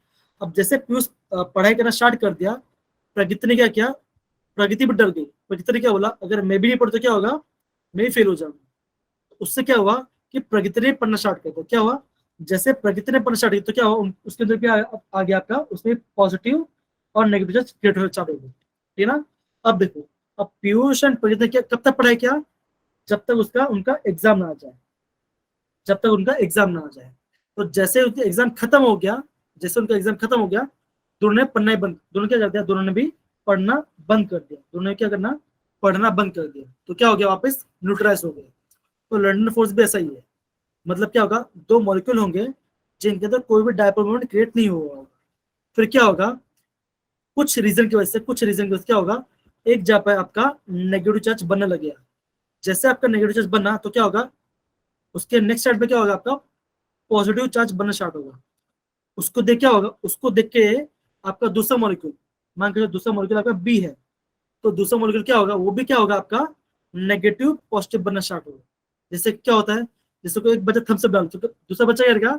अब जैसे पीयूष पढ़ाई करना स्टार्ट कर दिया, प्रगति ने क्या किया? प्रगति भी डर गई। प्रगति ने क्या बोला? अगर मैं भी नहीं पढ़ता तो क्या होगा? मैं ही फेल हो जाऊंगा। उससे क्या हुआ कि प्रगति ने पढ़ना स्टार्ट कर दिया। क्या हुआ? जैसे प्रगति ने पढ़ना स्टार्ट किया तो क्या हुआ? उसके अंदर क्या आ गया आपका? उसमें पॉजिटिव और नेगेटिव चार्ज क्रिएट होना स्टार्ट हो गया, ठीक है ना। अब देखो, अब पीयूष एंड प्रगति ने क्या कब तक पढ़ाई किया? जब तक उनका एग्जाम ना आ जाए। जब तक उनका एग्जाम ना आ जाए। तो जैसे उनका एग्जाम खत्म हो गया, दोनों ने पढ़ना ही बंद, दोनों क्या कर दिया? दोनों ने भी पढ़ना बंद कर दिया। दोनों ने क्या करना? पढ़ना बंद कर दिया। तो क्या हो गया? वापस न्यूट्रलाइज हो गया। तो लंडन फोर्स भी ऐसा ही है। मतलब क्या होगा? दो मॉलिक्यूल होंगे जिनके अंदर कोई भी डायपोल मोमेंट क्रिएट नहीं हुआ होगा। फिर क्या होगा? कुछ रीजन की वजह से क्या होगा? एक जगह पर आपका नेगेटिव चार्ज बनने लग गया। जैसे आपका नेगेटिव चार्ज बनना, तो क्या होगा? उसके नेक्स्ट साइड पे क्या होगा? आपका पॉजिटिव चार्ज बनना स्टार्ट होगा। उसको देख क्या होगा? उसको देख के आपका दूसरा मॉलिक्यूल, मान के दूसरा मॉलिक्यूल आपका बी है, तो दूसरा मॉलिक्यूल क्या होगा? वो भी क्या होगा? आपका नेगेटिव पॉजिटिव बनना स्टार्ट होगा। जैसे क्या होता है, जैसे कोई एक बच्चा थम्स अप डाल, तो दूसरा बच्चा करेगा,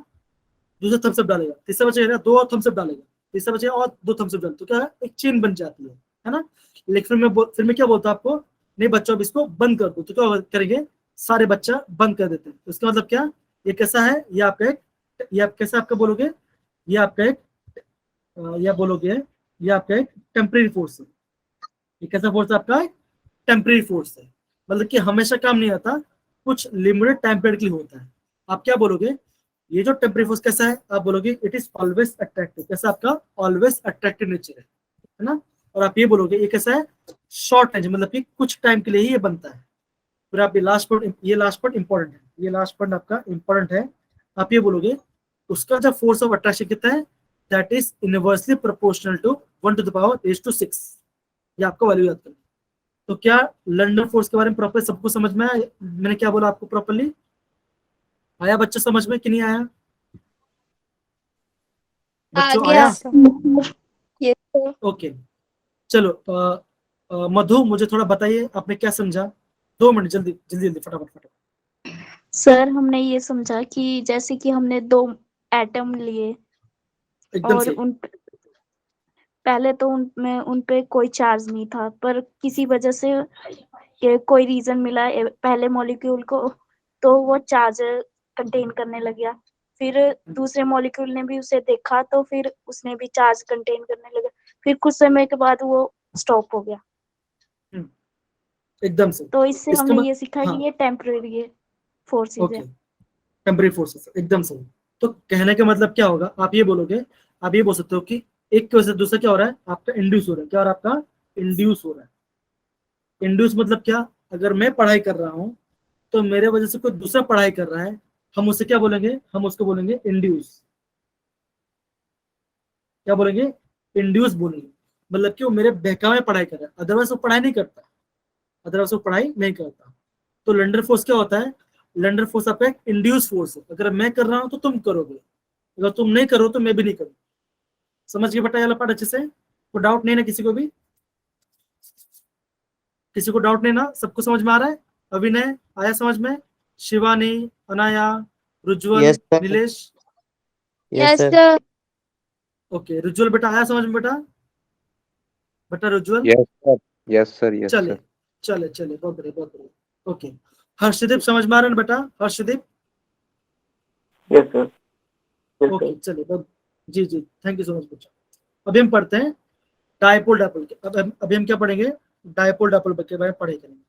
दूसरा थम्स अप डालेगा, तीसरा बच्चा करेगा, दो और थम्स अप डालेगा, तीसरा बच्चा और दो थम्स अप डालेगा, तो क्या है? एक चेन बन जाती है ना। लेकिन फिर मैं क्या बोलता हूँ आपको? नहीं बच्चों, अब इसको बंद कर दो। तो क्या करेंगे? सारे बच्चा बंद कर देते हैं। तो इसका मतलब क्या? ये कैसा है? ये आपका एक, ये आप कैसा आपका बोलोगे? ये आपका एक, या बोलोगे ये आपका एक टेम्परेरी फोर्स है। ये कैसा फोर्स है? आपका टेम्परेरी फोर्स है। मतलब कि हमेशा काम नहीं आता, कुछ लिमिटेड टाइम पीरियड के लिए होता है। आप क्या बोलोगे? ये जो टेम्परेरी फोर्स कैसा है? आप बोलोगे इट इज ऑलवेज अट्रैक्टिव। कैसा? आपका ऑलवेज अट्रैक्टिव नेचर है ना। और आप ये बोलोगे ये कैसा है? शॉर्ट रेंज, मतलब कि कुछ टाइम के लिए ही ये बनता है। फिर आप ये लास्ट पॉइंट इंपॉर्टेंट है, ये लास्ट पॉइंट आपका इंपॉर्टेंट है। आप ये बोलोगे उसका जो फोर्स ऑफ अट्रैक्शन कितना है? That is inversely proportional to 1 to the power raised to 6। ये आपको वैल्यू याद करना। तो क्या लंडन फोर्स के बारे में प्रॉपर सबको समझ में आया? मैंने क्या बोला आपको प्रॉपरली? आया बच्चा समझ में कि नहीं आया? बच्चों आया? Yes, sir. ओके, चलो मधु, मुझे थोड़ा बताइए आपने क्या समझा? 2 मिनट, जल्दी जल्दी जल्दी, फटाफट। सर हमने ये समझा कि जैसे कि हमने 2 एटम लिए एकदम और सही। पहले तो उन पे कोई चार्ज नहीं था, पर किसी वजह से कोई रीजन मिला पहले मॉलिक्यूल को, तो वो चार्ज कंटेन करने लग गया। फिर दूसरे मॉलिक्यूल ने भी उसे देखा, तो फिर उसने भी चार्ज कंटेन करने लगा। फिर कुछ समय के बाद वो स्टॉप हो गया। एकदम सही। तो इससे इसका हमने ये सीखा हाँ, कि ये टेम्परेरी फोर्सेस ओके, है। टेम्परेरी फोर्सेस, एकदम सही। तो कहने का मतलब क्या होगा? आप ये बोलोगे, आप ये बोल सकते हो कि एक की वजह से दूसरा क्या हो रहा है? आपका इंड्यूस हो रहा है। क्या हो रहा है? आपका इंड्यूस हो रहा है। इंड्यूस मतलब क्या? अगर मैं पढ़ाई कर रहा हूँ तो मेरे वजह से कोई दूसरा पढ़ाई कर रहा है, हम उसे क्या बोलेंगे? हम उसको बोलेंगे इंड्यूस। क्या बोलेंगे? इंड्यूस बोलेंगे। मतलब कि वो मेरे बहकावे में पढ़ाई कर रहा है, अदरवाइज वो पढ़ाई नहीं करता, तो लंडन फोर्स क्या होता है? लंडन फोर्स आपका एक इंड्यूस फोर्स है। अगर मैं कर रहा हूं तो तुम करोगे, अगर तुम नहीं करो तो मैं भी नहीं करूंगा। समझ गए बेटा ये वाला पार्ट अच्छे से? कोई डाउट नहीं ना किसी को भी? किसी को डाउट नहीं ना? सबको समझ में आ रहा है? अभिनय आया समझ में? Shivani, Anaya, Rujwal, yes sir. Nilesh? Yes sir. sir. Okay Rujwal बेटा आया समझ में बेटा? बेटा Rujwal? Yes sir, yes sir, yes चले सर। चले चले, बहुत बढ़िया बहुत बढ़िया। ओके हर्षदीप समझ में आ रहा है ना बेटा? Harshdeep? Yes sir, yes okay sir. चलिए बहुत जी जी, थैंक यू सो मच बच्चा। अभी हम पढ़ते हैं डायपोल डायपोल। अभी हम क्या पढ़ेंगे? डायपोल डायपोल के बारे में पढ़े करेंगे।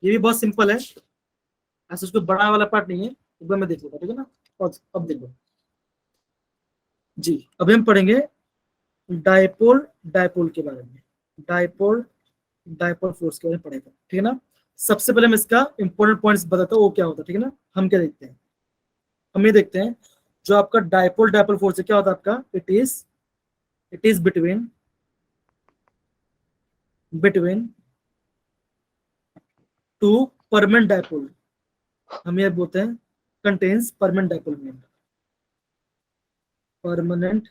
ये भी बहुत सिंपल है, ऐसा उसको बड़ा वाला पार्ट नहीं है, एक बार मैं देख लूंगा, ठीक है ना? और अब देखो जी, अभी हम पढ़ेंगे डायपोल डायपोल के बारे में, डायपोल डायपोल फोर्स के बारे में पढ़ेगा, ठीक है ना? सबसे पहले मैं इसका इंपॉर्टेंट पॉइंट्स बताता हूँ वो क्या होता है, ठीक है ना? हम क्या देखते हैं, हम ये देखते हैं जो आपका डायपोल डायपोल फोर्स है क्या होता है आपका? It is between two permanent dipole. हम ये बोलते हैं contains permanent dipole moment, permanent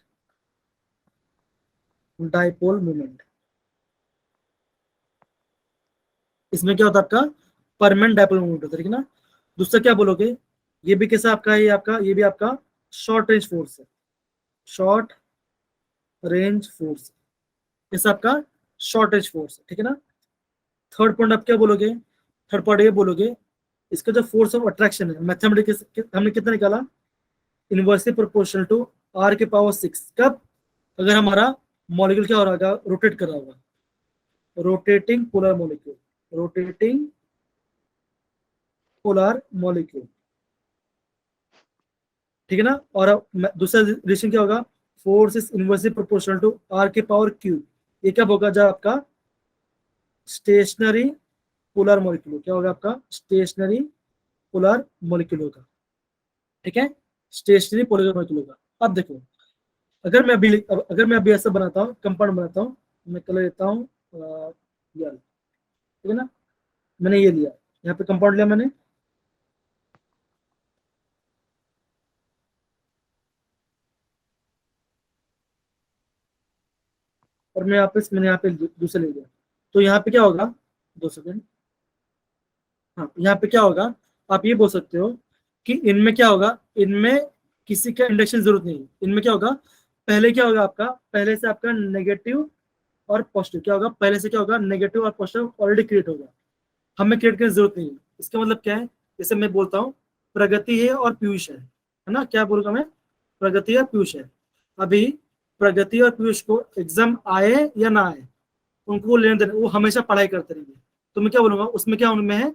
dipole moment. इसमें क्या होता है आपका? परमानेंट डायपोल मोमेंट होता है, ठीक है ना? दूसरा क्या बोलोगे? ये भी कैसा आपका? ये भी आपका शॉर्ट रेंज फोर्स है, शॉर्ट रेंज फोर्स, कैसा आपका? शॉर्ट रेंज फोर्स है, ठीक है ना? थर्ड पॉइंट आप क्या बोलोगे? थर्ड पॉइंट ये बोलोगे इसका जो फोर्स ऑफ अट्रैक्शन है मैथमेटिक्स हमने कितना निकाला? इनवर्सली प्रोपोर्शनल टू r के पावर 6। कब? अगर हमारा मॉलिक्यूल क्या हो रहा होगा? रोटेट कर रहा होगा, rotating polar molecule, rotating polar molecule, ठीक है ना? और अब दूसरा रिलेशन क्या होगा? Force is inversely proportional to r के पावर q। ये कब होगा? जब आपका स्टेशनरी पोलर मॉलिक्यूल, क्या होगा आपका? स्टेशनरी पोलर मॉलिक्यूल होगा, ठीक है? स्टेशनरी पोलर मॉलिक्यूल होगा। अब देखो अगर मैं अभी ऐसा बनाता हूँ, कंपाउंड बनाता हूँ, मैं कलर लेता हूँ ठीक है ना? मैंने ये लिया, यहाँ पे कंपाउंड लिया मैंने, और मैंने यहाँ पे दूसरा ले लिया। तो यहाँ पे क्या होगा? 2 सेकंड। हाँ यहाँ पे क्या होगा? आप ये बोल सकते हो कि इनमें क्या होगा? इनमें किसी का इंडक्शन जरूरत नहीं है। इनमें क्या होगा? पहले क्या होगा आपका? पहले से आपका नेगेटिव और पॉजिटिव क्या होगा? पहले से क्या होगा? नेगेटिव और पॉजिटिव ऑलरेडी क्रिएट होगा, हमें क्रिएट करने की जरूरत नहीं है। इसका मतलब क्या है? जैसे मैं बोलता हूँ प्रगति है और पीयूष है ना? क्या बोलूंगा मैं? प्रगति और पीयूष है। अभी प्रगति और पीयूष को एग्जाम आए या ना आए, उनको लेने देने, वो हमेशा पढ़ाई करते रहेंगे। तो मैं क्या बोलूंगा? उसमें क्या उनमें है?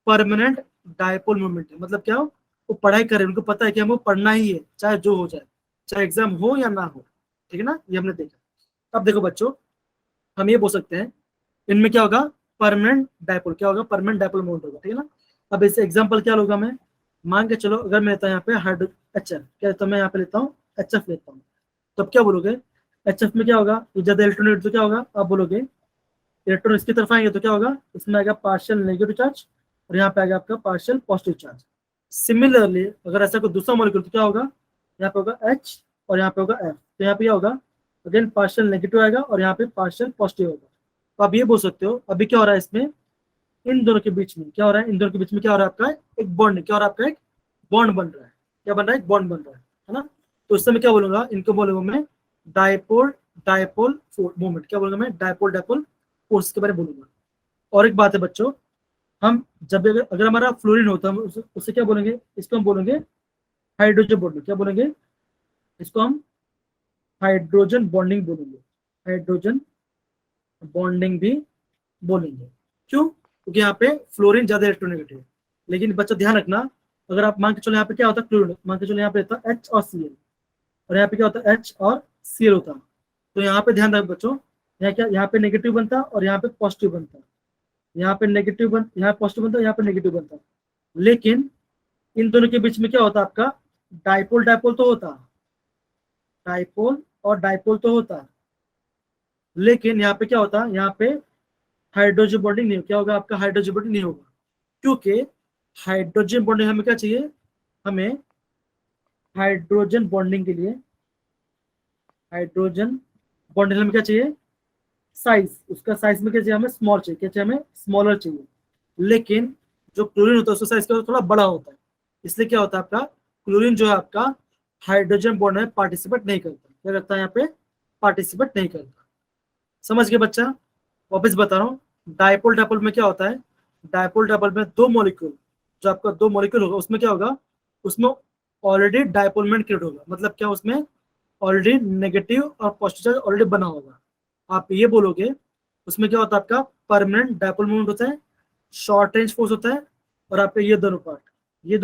परमानेंट डायपोल मोमेंट है। मतलब क्या? वो पढ़ाई कर रहे हैं, उनको पता है कि हमको पढ़ना ही है, चाहे जो हो जाए, चाहे एग्जाम हो या ना हो, ठीक है ना? ये हमने देखा। अब देखो बच्चों, हम ये बोल सकते हैं इनमें क्या होगा? परमानेंट डायपोल, क्या होगा? परमानेंट डायपोल मोमेंट होगा, ठीक है ना? अब इसे एग्जांपल क्या लूंगा मैं? मान के चलो अगर मैं लेता हूं यहाँ पे हाइड्रो HF, क्या लेता हूं मैं? यहाँ पे लेता हूँ HF लेता हूँ। तो अब क्या बोलोगे? HF में क्या होगा? ये ज्यादा इलेक्ट्रॉन तो क्या होगा? आप बोलोगे इलेक्ट्रॉन इसकी तरफ आएंगे तो क्या होगा? इसमें आएगा पार्शियल नेगेटिव चार्ज और यहाँ पे आएगा आपका पार्शियल पॉजिटिव चार्ज। सिमिलरली अगर ऐसा कोई दूसरा मॉलिक्यूल तो क्या होगा? यहाँ पे होगा H और यहाँ पे होगा F। तो यहाँ पे क्या होगा? अगेन पार्शियल नेगेटिव आएगा और यहाँ पे पार्शियल पॉजिटिव होगा। तो आप ये बोल सकते हो अभी क्या हो रहा है इसमें? इन दोनों के बीच में क्या हो रहा है? इन दोनों के बीच में क्या हो रहा है? आपका एक बॉन्ड, क्या हो रहा है? आपका एक बॉन्ड बन रहा है। क्या बन रहा है? एक बॉन्ड बन रहा है ना? तो इस समय क्या बोलूंगा? इनको बोलूंगा मैं डायपोल डायपोल मोमेंट। क्या बोलूंगा मैं? डायपोल डायपोल फोर्स के बारे में बोलूंगा। और एक बात है बच्चों, हम जब अगर हमारा फ्लोरीन होता है उसे क्या बोलेंगे? इसको हम बोलेंगे हाइड्रोजन बॉन्डिंग। क्या बोलेंगे? इसको हम हाइड्रोजन बॉन्डिंग बोलेंगे, हाइड्रोजन बॉन्डिंग भी बोलेंगे। क्यों? क्योंकि यहाँ पे फ्लोरीन ज्यादा इलेक्ट्रोनेगेटिव है। लेकिन बच्चा ध्यान रखना, अगर आप मान के चलो यहाँ पे क्या होता है? क्लोरीन मान के चलो यहाँ पे रहता है H और Cl, और यहाँ पे क्या होता है? H और Cl होता है। तो यहाँ पे ध्यान रख बच्चों, यहाँ क्या? यहाँ पे नेगेटिव बनता है और यहाँ पे पॉजिटिव बनता है। यहाँ पे नेगेटिव यहाँ पॉजिटिव बनता है, यहाँ पे नेगेटिव बनता है। लेकिन इन दोनों के बीच में क्या होता है? आपका डायपोल डायपोल तो होता है, डायपोल और डायपोल तो होता है। लेकिन यहाँ पे क्या होता है? यहाँ पे हाइड्रोजन बॉन्डिंग नहीं, क्या होगा? आपका हाइड्रोजन बॉन्डिंग नहीं होगा। क्योंकि हाइड्रोजन बॉन्डिंग हमें क्या चाहिए? हमें हाइड्रोजन बॉन्डिंग के लिए, हाइड्रोजन बॉन्ड में क्या चाहिए, साइज, उसका साइज में क्या चाहिए हमें, स्मॉल चाहिए, क्या चाहिए हमें, स्मॉलर चाहिए। लेकिन जो क्लोरीन होता है उसका साइज क्या थोड़ा बड़ा होता है, इसलिए क्या होता है आपका क्लोरीन जो है आपका हाइड्रोजन बॉन्ड में पार्टिसिपेट नहीं करता। क्या करता है यहाँ पे, पार्टिसिपेट नहीं करता। समझ गए बच्चा? वापस बता रहा हूँ, डायपोल डायपोल में क्या होता है, डायपोल डायपोल में दो मॉलिक्यूल, जो आपका दो मॉलिक्यूल होगा उसमें क्या होगा, उसमें ऑलरेडी डायपोलमेंट क्रिएट होगा। मतलब क्या, उसमें ऑलरेडी नेगेटिव और पॉजिटिव चार्ज ऑलरेडी बना होगा। आप ये बोलोगे उसमें क्या होता है आपका परमानेंट डायपोल मोमेंट होता है, शॉर्ट रेंज फोर्स होता है, और आपके ये दोनों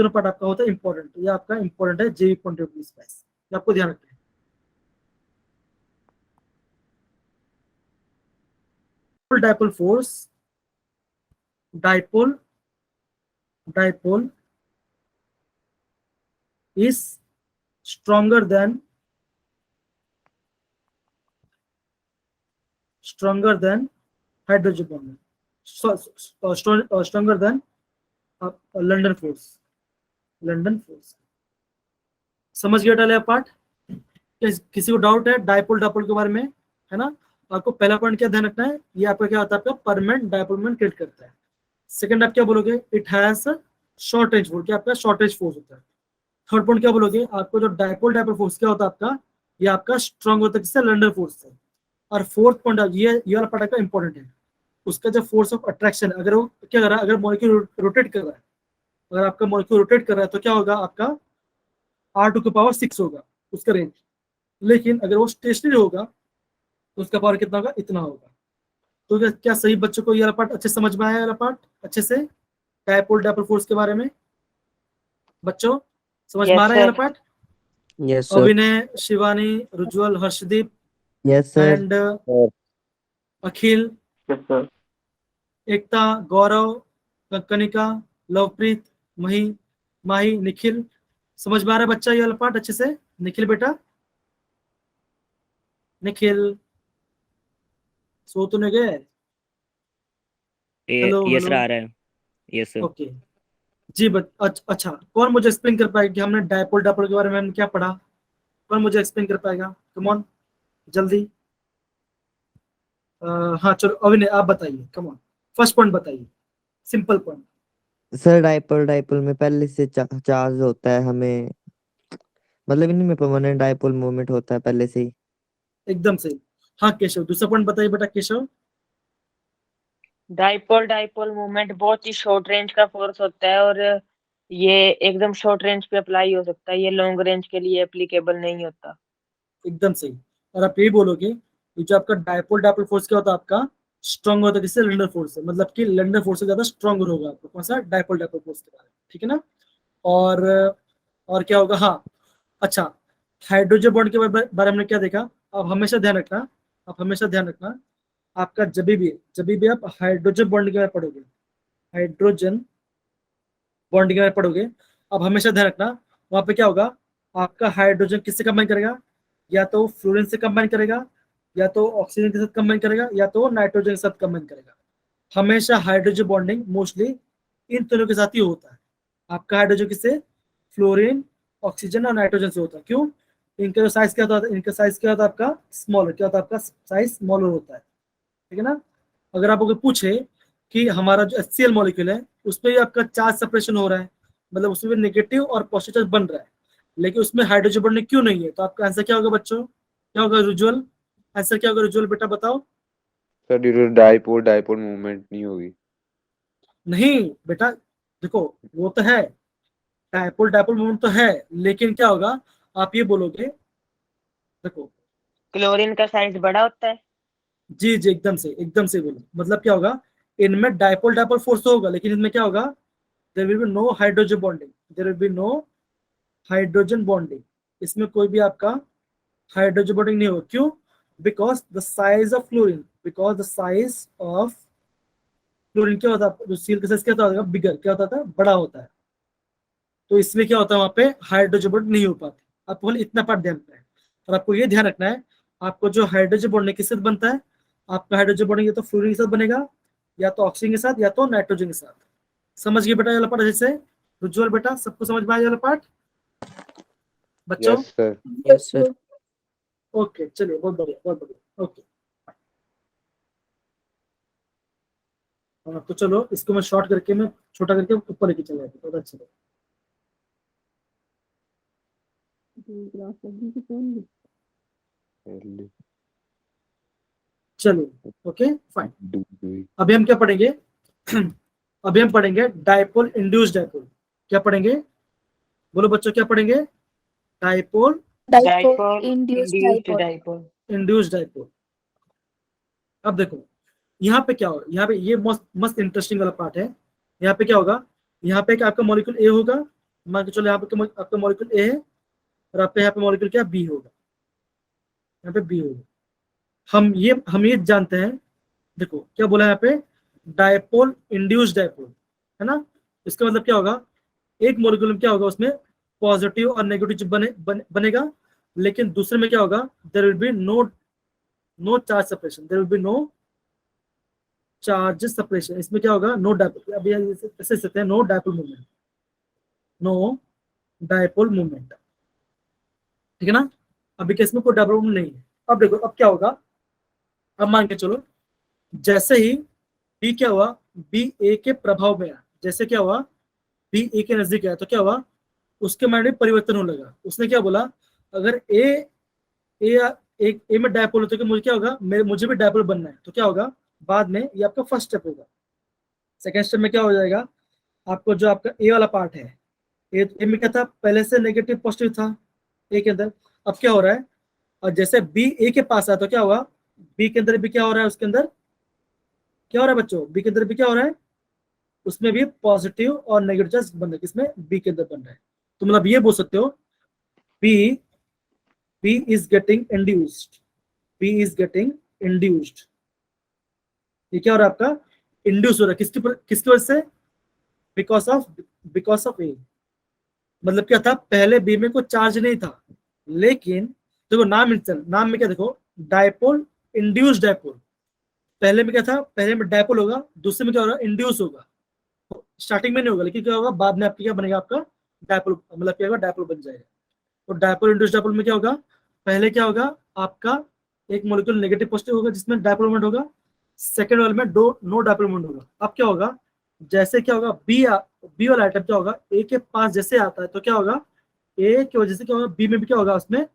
पार्ट आपका होता है इंपॉर्टेंट। ये आपका इंपॉर्टेंट है जेई पॉइंट ऑफ व्यू से, ये आपको ध्यान रखना है। Dipole force, dipole is stronger than hydrogen bond, stronger than London force। समझ गया डाले पार्ट? किसी को डाउट है डायपोल डायपोल के बारे में, है ना? आपको पहला पॉइंट क्या ध्यान रखना है, ये आपका क्या होता है, आपका परमानेंट डायपोल मोमेंट क्रिएट करता है। सेकंड आप क्या बोलोगे, it has short range force, क्या आपका शॉर्ट रेंज फोर्स होता है। थर्ड पॉइंट क्या बोलोगे, आपको जो डायपोल डायपोल फोर्स क्या होता है आपका, ये आपका स्ट्रांग होता है किससे, लंडन फोर्स से। और फोर्थ पॉइंट ये वाला पार्ट आपका इंपॉर्टेंट है, उसका जो फोर्स ऑफ अट्रैक्शन, अगर वो क्या कर रहा है, अगर मॉलिक्यूल रोटेट कर रहा है, अगर आपका मॉलिक्यूल रोटेट कर रहा है तो क्या होगा, आपका R2 की पावर 6 होगा उसका रेंज। लेकिन अगर वो स्टेशनरी होगा तो उसका पावर कितना होगा, इतना होगा। तो क्या सही बच्चों को ये वाला पार्ट अच्छे समझ में आया, वाला पार्ट अच्छे से, डायपोल डायपोल फोर्स के बारे में बच्चों समझ में आ रहा है ये वाला part? Yes sir. Abhinay, Shivani, Rujwal, Harshdeep yes sir. And Akhil, Yes, sir. Ekta, Gaurav, Kanika, Lovepreet, Mahi, Nikhil, समझ में आ रहा है बच्चा ये वाला पार्ट अच्छे से? निखिल बेटा, निखिल सो तो नहीं गए? हेलो यस सर, हेलो, आ रहा है। Yes sir. ओके जी। अच्छा, कौन मुझे एक्सप्लेन कर पाएगा कि हमने डायपोल डायपोल के बारे में हमने क्या पढ़ा? कौन मुझे एक्सप्लेन कर पाएगा? कम ऑन जल्दी। हाँ चलो अभिनय आप बताइए, कम ऑन फर्स्ट पॉइंट बताइए, simple point. Sir dipole dipole में पहले से चार्ज होता है, हमें मतलब इनमें परमानेंट डायपोल मोमेंट होता है पहले से ही। एकदम सही। हाँ केशव, दूसरा पॉइंट बताइए बेटा केशव। डाइपोल डाइपोल मूवमेंट बहुत ही शॉर्ट रेंज का फोर्स होता है और ये एकदम शॉर्ट रेंज पे अप्लाई हो सकता है, ये लॉन्ग रेंज के लिए एप्लीकेबल नहीं होता। एकदम सही। और आप यही बोलोगे ये जो आपका डायपोल डायपोल फोर्स क्या होता है आपका, स्ट्रॉन्ग होता है किससे, लंडन फोर्स से। मतलब कि लंडन फोर्स से ज्यादा स्ट्रॉन्ग होगा आपको कौन सा, डायपोल डायपोल फोर्स के बारे में, ठीक है ना? और क्या होगा, हाँ अच्छा, हाइड्रोजन बॉन्ड के बारे में क्या देखा, आप हमेशा ध्यान रखना, आपका जब भी आप हाइड्रोजन बॉन्ड के बारे में पढ़ोगे, हाइड्रोजन बॉन्ड के बारे में पढ़ोगे, अब हमेशा ध्यान रखना वहां पे क्या होगा, आपका हाइड्रोजन किससे कंबाइन करेगा, या तो फ्लोरीन से कंबाइन करेगा, या तो ऑक्सीजन के साथ कंबाइन करेगा, या तो नाइट्रोजन के साथ कंबाइन करेगा। हमेशा हाइड्रोजन बॉन्डिंग मोस्टली इन तीनों के साथ ही होता है। आपका हाइड्रोजन किससे, फ्लोरीन, ऑक्सीजन और नाइट्रोजन से होता है। क्यों? इनका जो साइज क्या होता है, इनका साइज क्या होता है आपका, स्मॉलर, क्या होता है आपका साइज स्मॉलर होता है, ठीक है ना? अगर आप अगर पूछे कि हमारा जो HCl मॉलिक्यूल है उस पर आपका चार्ज सेपरेशन हो रहा है, मतलब उसमें नेगेटिव और पॉजिटिव चार्ज बन रहा है, लेकिन उसमें हाइड्रोजन बॉन्ड क्यों नहीं है, तो आपका आंसर क्या होगा बच्चों, क्या होगा रुज्वल? आंसर क्या होगा रुज्वल बेटा बताओ? Sir due to dipole dipole movement नहीं होगी। नहीं बेटा, देखो वो तो है, डायपोल डायपोल मोमेंट तो है, लेकिन क्या होगा, आप ये बोलोगे, देखो क्लोरीन का साइज बड़ा होता है। जी एकदम से बोलो, मतलब क्या होगा, इनमें डायपोल डायपोल फोर्स तो होगा, लेकिन इनमें क्या होगा, there will be no hydrogen bonding, इसमें कोई भी आपका हाइड्रोजन बॉन्डिंग नहीं होगा। क्यों? Because the size of fluorine क्या होता है, जो सील का साइज क्या होता है, बिगर, क्या होता था, बड़ा होता है, तो इसमें क्या होता है, वहां पे हाइड्रोजन बॉन्ड नहीं हो पाते। आपको बोले इतना पार्ट ध्यान रखना है, और आपको ये ध्यान रखना है, आपको जो हाइड्रोजन बॉन्ड किससे बनता है, आपका हाइड्रोजन बॉन्ड या तो फ्लोरीन के साथ बनेगा, या तो ऑक्सीजन के साथ, या तो नाइट्रोजन के साथ। समझ गए बेटा ये वाला पार्ट जैसे? रुज्वल बेटा सबको समझ में आया ये वाला पार्ट बच्चों? Yes sir. Yes sir. Okay चलिए, बहुत बढ़िया। ओके, तो चलो इसको मैं शॉर्ट करके मैं छोटा करके ऊपर लेके चला जाता हूँ, बहुत अच्छा L चलो। ओके फाइन, D अभी हम क्या पढ़ेंगे अभी हम पढ़ेंगे डायपोल इंड्यूस्ड डायपोल। क्या पढ़ेंगे, बोलो बच्चों क्या पढ़ेंगे? Dipole dipole induced induced dipole. Dipole. Induced dipole. अब देखो यहाँ पे क्या होगा, यहाँ पे ये मस्त मस्त इंटरेस्टिंग वाला पार्ट है। यहाँ पे क्या होगा, यहाँ पे एक आपका मॉलिक्यूल ए होगा, मान के चलो यहाँ पे आपका मॉलिक्यूल ए है, और आपका यहाँ पे मॉलिक्यूल क्या बी होगा, यहाँ पे बी होगा। हम ये जानते हैं, देखो क्या बोला है यहाँ पे, डायपोल इंड्यूस्ड डायपोल, है ना। इसका मतलब क्या होगा, एक मॉलिक्यूल में क्या होगा, उसमें पॉजिटिव और नेगेटिव बनेगा, लेकिन दूसरे में क्या होगा, there will be no charge separation, there will be no charge separation. इसमें क्या होगा, नो डायपोल, अभी ऐसे सकते हैं, no dipole movement, no dipole movement, ठीक है ना। अभी केस में कोई डायपोल मूवमेंट नहीं है। अब देखो अब क्या होगा, अब मान के चलो जैसे ही बी क्या हुआ, बी ए के प्रभाव में आया, जैसे क्या हुआ, बी ए के नजदीक आया तो क्या हुआ, उसके माइंड में परिवर्तन होने लगा। उसने क्या बोला, अगर ए में डायपोल होता है तो मुझे क्या होगा, मुझे भी डायपोल बनना है, तो क्या होगा बाद में, ये आपका फर्स्ट स्टेप होगा। सेकेंड स्टेप में क्या हो जाएगा, आपको जो आपका ए वाला पार्ट है, ए में क्या था, पहले से नेगेटिव पॉजिटिव था ए के अंदर, अब क्या हो रहा है, और जैसे बी ए के पास आया तो क्या होगा, बी के अंदर भी क्या हो रहा है, उसके अंदर क्या हो रहा है बच्चों, बी के अंदर भी क्या हो रहा है, उसमें भी पॉजिटिव और नेगेटिव चार्ज बन रहा है, किसमें, बी के अंदर बन रहा है। तो मतलब ये बोल सकते हो, B is getting induced, B is getting induced. ये क्या हो रहा है आपका, इंड्यूस हो रहा है, किसकी वजह से, बिकॉज ऑफ ए। मतलब क्या था, पहले बी में कोई चार्ज नहीं था, लेकिन देखो नाम में क्या देखो, डायपोल इंड्यूस्ड डायपोल। पहले में क्या था, पहले में डायपोल होगा, दूसरे में क्या होगा, इंड्यूस होगा। स्टार्टिंग में नहीं होगा, लेकिन क्या होगा बाद में आपका क्या बनेगा, आपका डायपोल, मतलब क्या होगा, डायपोल बन जाएगा। तो डायपोल इंड्यूस्ड डायपोल में क्या होगा, पहले क्या होगा आपका, एक मॉलिक्यूल नेगेटिव पॉजिटिव होगा जिसमें डायपोल मोमेंट होगा, सेकेंड वाले में नो डायपोल मोमेंट होगा। अब क्या होगा, जैसे क्या होगा, बी वाला आइटम क्या होगा, ए के पास जैसे आता है तो क्या होगा, ए की वजह से क्या होगा, बी में भी क्या होगा, उसमें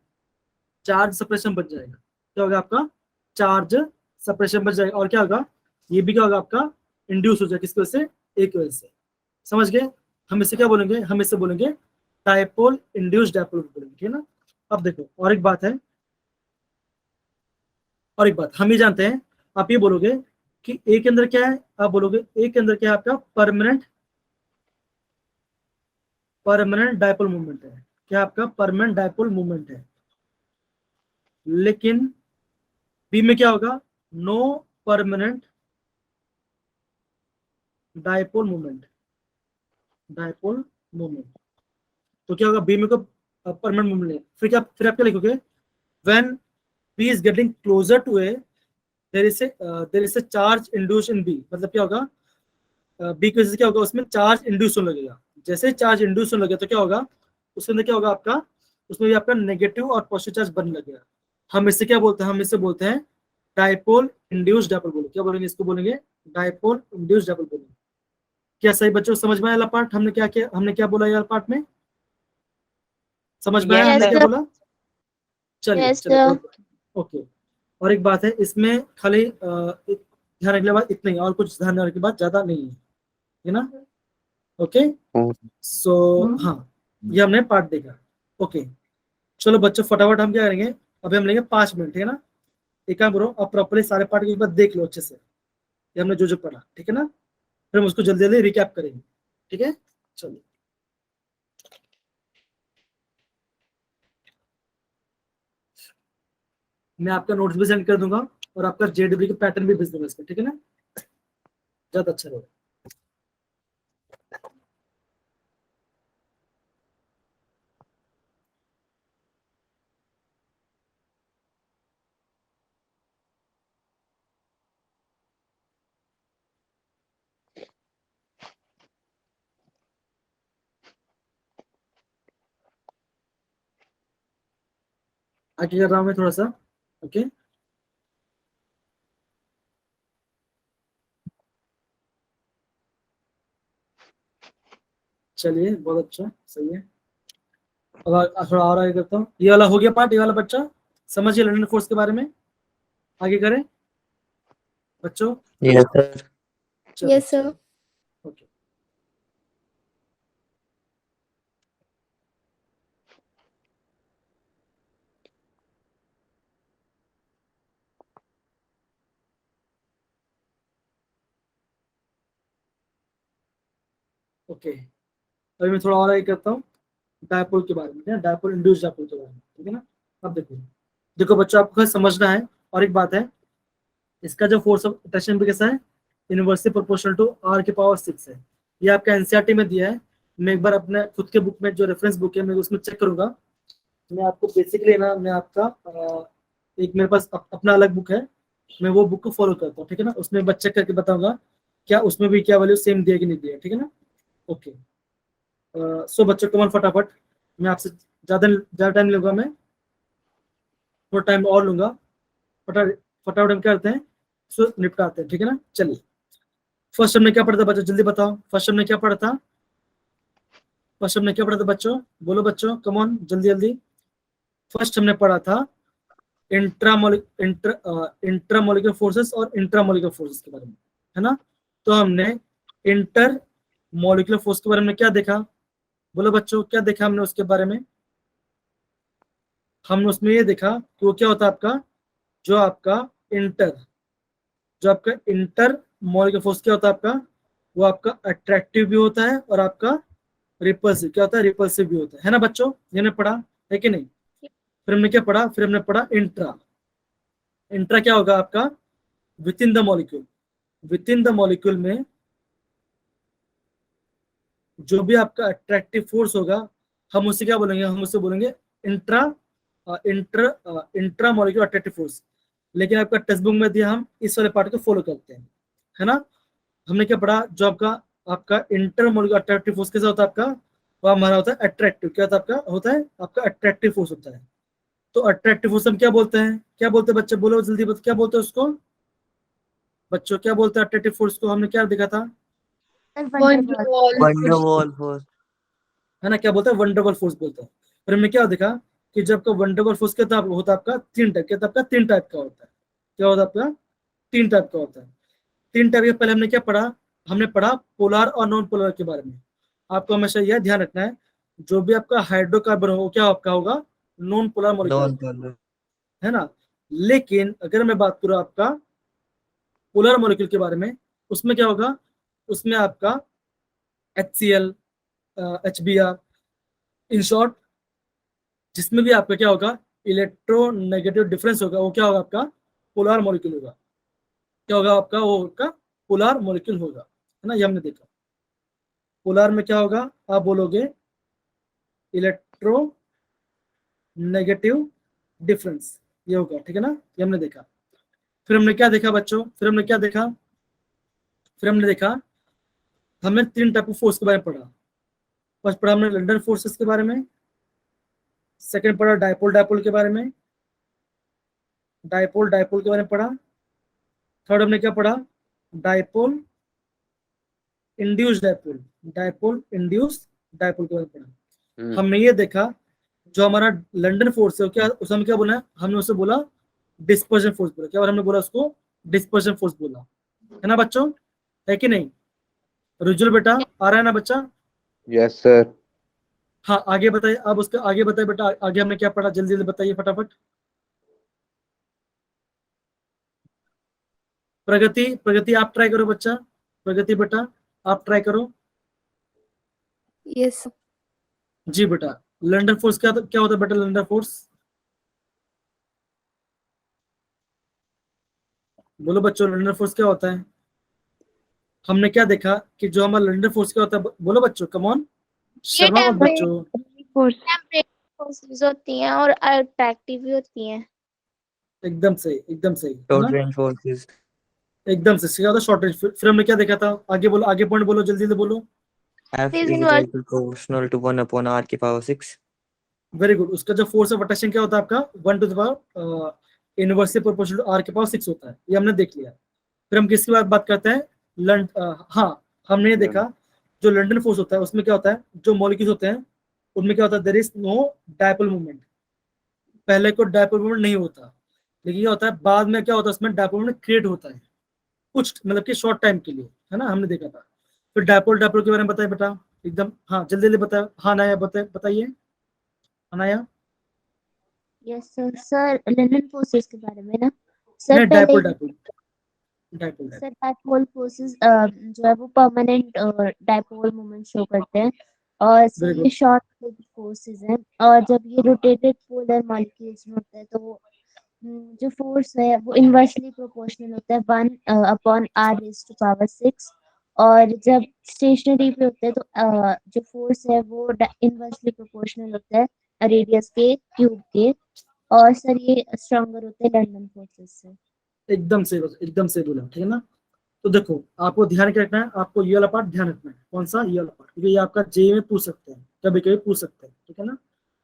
चार्ज सेपरेशन बच जाएगा। क्या होगा आपका, चार्ज सेपरेशन बच जाएगा, और क्या होगा, ये भी क्या होगा आपका, इंड्यूस हो जाएगा, किसकी वजह से, ए की वजह से। समझ गए, हम इसे क्या बोलेंगे, हम इसे बोलेंगे डायपोल इंड्यूस्ड डायपोल बोलेंगे, ठीक है ना। अब देखो और एक बात है, और एक बात हम ये जानते हैं, आप ये बोलोगे कि ए के अंदर क्या है, आप बोलोगे ए के अंदर क्या है आपका, परमानेंट डायपोल मूवमेंट है। क्या आपका परमानेंट डायपोल मूवमेंट है, लेकिन बी में क्या होगा, no permanent dipole movement, dipole movement. तो क्या होगा, बी में को परमानेंट मूवमेंट है, फिर आप क्या लिखोगे, when B is getting closer to A there is a charge induce in B. मतलब क्या होगा, बी की वजह से क्या होगा, उसमें चार्ज इंड्यूस होने लगेगा। जैसे चार्ज इंड्यूस होने लगेगा तो क्या होगा, उसके अंदर क्या होगा आपका, उसमें भी आपका नेगेटिव और पॉजिटिव चार्ज बनने लगेगा। हम इससे क्या बोलते हैं, हम इससे बोलते हैं डायपोल इंड्यूस्ड डायपोल बोलेंगे। क्या बोलेंगे, इसको बोलेंगे डायपोल इंड्यूस्ड डायपोल बोलेंगे। क्या सही बच्चों समझ में आया पार्ट, हमने क्या बोला यार पार्ट में, समझ में आया Yes, हमने sir. क्या बोला, चलिए Yes, चलिए sir. ओके। और एक बात है इसमें, खाली ध्यान रखने के बाद इतना ही, और कुछ ध्यान रखने के बाद ज्यादा नहीं है ना। ओके सो हाँ, ये हमने पार्ट देखा। ओके चलो बच्चों फटाफट हम क्या करेंगे, अभी हम लेंगे 5 मिनट, ठीक है ना। एक काम करो, अब प्रॉपर्ली सारे पार्ट के बाद देख लो अच्छे से, ये हमने जो जो पढ़ा, ठीक है ना, फिर हम उसको जल्दी जल्दी रिकैप करेंगे, ठीक है। चलो मैं आपका नोट्स भी सेंड कर दूंगा, और आपका जेडब्ल्यू का पैटर्न भी भेज दूंगा इसमें, ठीक है ना, ज्यादा अच्छा रहेगा। आगे कर रहा हूँ मैं थोड़ा सा, ओके। चलिए बहुत अच्छा, सही है। अब थोड़ा और आगे करता हूँ। ये वाला हो गया पार्ट, ये वाला बच्चा समझिए लंडन फोर्स के बारे में। आगे करें बच्चों। Yes sir. चलिए, Yes, sir. ओके। ओके, अभी मैं थोड़ा और आगे करता हूँ डायपोल के बारे में, डायपोल इंड्यूस डायपोल के बारे में, ठीक है ना। अब देखो देखो बच्चों, आपको समझना है। और एक बात है, इसका जो फोर्स ऑफ अट्रैक्शन भी कैसा है, इनवर्सली प्रोपोर्शनल टू r की पावर 6 है। ये आपका एनसीईआरटी में दिया है। मैं एक बार अपने खुद के बुक में जो रेफरेंस बुक है मैं उसमें चेक करूंगा। मैं आपको बेसिकली ना, मैं आपका एक मेरे पास अपना अलग बुक है, मैं वो बुक को फॉलो करता हूँ, ठीक है ना। उसमें बस चेक करके बताऊंगा क्या उसमें भी क्या वैल्यू सेम दिया कि नहीं दिया, ठीक है ना। ओके, सो बच्चों कमन फटाफट, मैं आपसे ज़्यादा टाइम लूंगा, मैं थोड़ा टाइम और लूंगा। फटाफट हम क्या करते हैं, सो निपटाते हैं, ठीक है ना। चलिए, फर्स्ट हमने क्या पढ़ा था बच्चों, जल्दी बताओ। फर्स्ट हमने क्या पढ़ा था, फर्स्ट हमने क्या पढ़ा था बच्चों, बोलो बच्चों, कम ऑन जल्दी जल्दी। फर्स्ट हमने पढ़ा था इंट्रामोलिकुलर फोर्सेस और इंट्रामोलिकुलर फोर्सेस के बारे में, है ना। तो हमने इंटर मॉलिकुलर फोर्स के बारे में क्या देखा, बोलो बच्चों, क्या देखा हमने उसके बारे में। हमने उसमें ये देखा कि वो क्या होता है आपका, जो आपका इंटर मॉलिकुलर फोर्स क्या होता है आपका, वो आपका अट्रैक्टिव भी होता है और आपका रिपल्सिव क्या होता है, रिपल्सिव भी होता है ना बच्चों। ये हमने पढ़ा है कि नहीं। फिर हमने क्या पढ़ा, फिर हमने पढ़ा इंट्रा क्या होगा आपका, with in the molecule. With in the molecule में जो भी आपका अट्रैक्टिव फोर्स होगा, हम उसे क्या बोलेंगे, हम उसे बोलेंगे इंट्रा मॉलिक्यूलर अट्रैक्टिव फोर्स। लेकिन आपका टेक्स्ट बुक में दिया, हम इस वाले पार्ट को फॉलो करते हैं, है ना। हमने क्या पढ़ा, जो आपका इंटर मॉलिक्यूलर अट्रैक्टिव फोर्स कैसा होता है आपका, वो हमारा होता है अट्रैक्टिव, क्या होता है आपका अट्रैक्टिव फोर्स होता है। तो अट्रैक्टिव फोर्स हम क्या बोलते हैं, क्या बोलते हैं बच्चे, बोलो जल्दी बता, क्या बोलते हैं उसको बच्चों, क्या बोलते हैं अट्रैक्टिव फोर्स को, हमने क्या देखा था, वंडरवॉल फोर्स, है ना। क्या बोलते हैं, वंडरवॉल फोर्स बोलते हैं। फिर हमने क्या देखा कि जब का वंडरवॉल फोर्स क्या होता है आपका, तीन टाइप का होता है। क्या होता है आपका, तीन टाइप का होता है। तीन टाइप के पहले हमने क्या पढ़ा, हमने पढ़ा पोलर और नॉन पोलर के बारे में। आपको हमेशा यह ध्यान रखना है, जो भी आपका हाइड्रोकार्बन हो क्या आपका होगा, नॉन पोलर मॉलिक्यूल, है ना। लेकिन अगर मैं बात करूं आपका पोलर मॉलिक्यूल के बारे में, उसमें क्या होगा, उसमें आपका HCl, HBr, इन शॉर्ट जिसमें भी आपका क्या होगा, इलेक्ट्रोनेगेटिव डिफरेंस होगा, वो क्या होगा आपका पोलर मॉलिक्यूल होगा। क्या होगा आपका, वो आपका पोलर मॉलिक्यूल होगा, है ना। ये हमने देखा पोलर में क्या होगा, आप बोलोगे इलेक्ट्रो नेगेटिव डिफरेंस, ये होगा, ठीक है ना। ये हमने देखा। फिर हमने क्या देखा बच्चों, फिर हमने देखा हमने तीन टाइप ऑफ फोर्स के बारे में पढ़ा। फर्स्ट पढ़ा हमने लंडन फोर्सेस के बारे में, सेकंड पढ़ा डायपोल के बारे में, डायपोल के बारे में पढ़ा। थर्ड हमने क्या पढ़ा, डायपोल इंड्यूस डायपोल के बारे में पढ़ा। हमने ये देखा जो हमारा लंदन फोर्स है क्या, उसे हम क्या बोला, हमने उसे बोला डिस्पर्जन फोर्स बोला। क्या हमने बोला उसको, डिस्पर्जन फोर्स बोला, है ना बच्चों, है कि नहीं। रुजुल बेटा आ रहा है ना बच्चा, यस सर। हाँ आगे बताइए, अब उसके आगे बताइए बेटा, आगे हमने क्या पढ़ा, जल्दी जल्दी बताइए फटाफट। प्रगति आप ट्राई करो बच्चा, प्रगति बेटा आप ट्राई करो। Yes, sir. जी बेटा, लंडन फोर्स क्या होता है बेटा, लंडन फोर्स बोलो बच्चों, लंडन फोर्स क्या होता है। हमने क्या देखा कि जो हमारा लंडन फोर्स क्या होता है, बोलो बच्चों, कम ऑन, शर्मा मत बच्चों। फोर्सेस होती हैं और अट्रैक्टिव भी होती हैं। एकदम सही, है शॉर्ट ना, रेंज फोर्सेस, एकदम से सीखा था शॉर्ट रेंज। फिर हमने क्या देखा था, आगे बोलो, आगे पॉइंट बोलो, जल्दी जल्दी बोलो। F is equal proportional to 1 upon r की पावर 6। Very good. उसका जो फोर्स ऑफ अट्रैक्शन क्या होता है आपका, 1 to the power inversely proportional to r की पावर 6 होता है। ये हमने देख लिया। फिर हम किसकी बात करते हैं, हाँ हमने ये देखा जो लंडन फोर्स होता है उसमें क्या होता है, जो मॉलिक्यूल्स होते हैं उनमें क्या होता है, there is no dipole movement. पहले को डायपोल मूवमेंट नहीं होता, लेकिन क्या होता है बाद में क्या होता है, उसमें डायपोल मूवमेंट क्रिएट होता है कुछ मतलब कि शॉर्ट टाइम के लिए, है ना, हमने देखा था। तो डायपोल के बारे में बताइए बेटा एकदम, हाँ जल्दी जल्दी बताओ। हाँ नाया बताइए Anaya. Yes sir. Sir London forces के बारे में ना सर, नहीं, पहले डायपोल सर डायपोल फोर्सेस जो है वो परमानेंट डायपोल मोमेंट शो करते हैं, और सर Very ये good. शॉर्ट फोर्सेस हैं, और जब ये रोटेटेड पोलर मॉलिक्यूल्स में होते हैं तो जो फोर्स है वो इनवर्सली प्रोपोर्शनल होता है 1/r⁶, और जब स्टेशनरी पे होते हैं तो जो फोर्स है वो इनवर्सली प्रोपोर्शनल होता है रेडियस के क्यूब के, और सर ये स्ट्रॉन्गर होते हैं लंदन फोर्सेस से। एकदम से बोला, ठीक है ना। तो देखो आपको ध्यान क्या रखना है, आपको ये वाला पार्ट ध्यान रखना है। कौन सा? ये वाला पार्ट, क्योंकि ये आपका जे में पूछ सकते हैं, कभी कभी पूछ सकते हैं, ठीक है ना।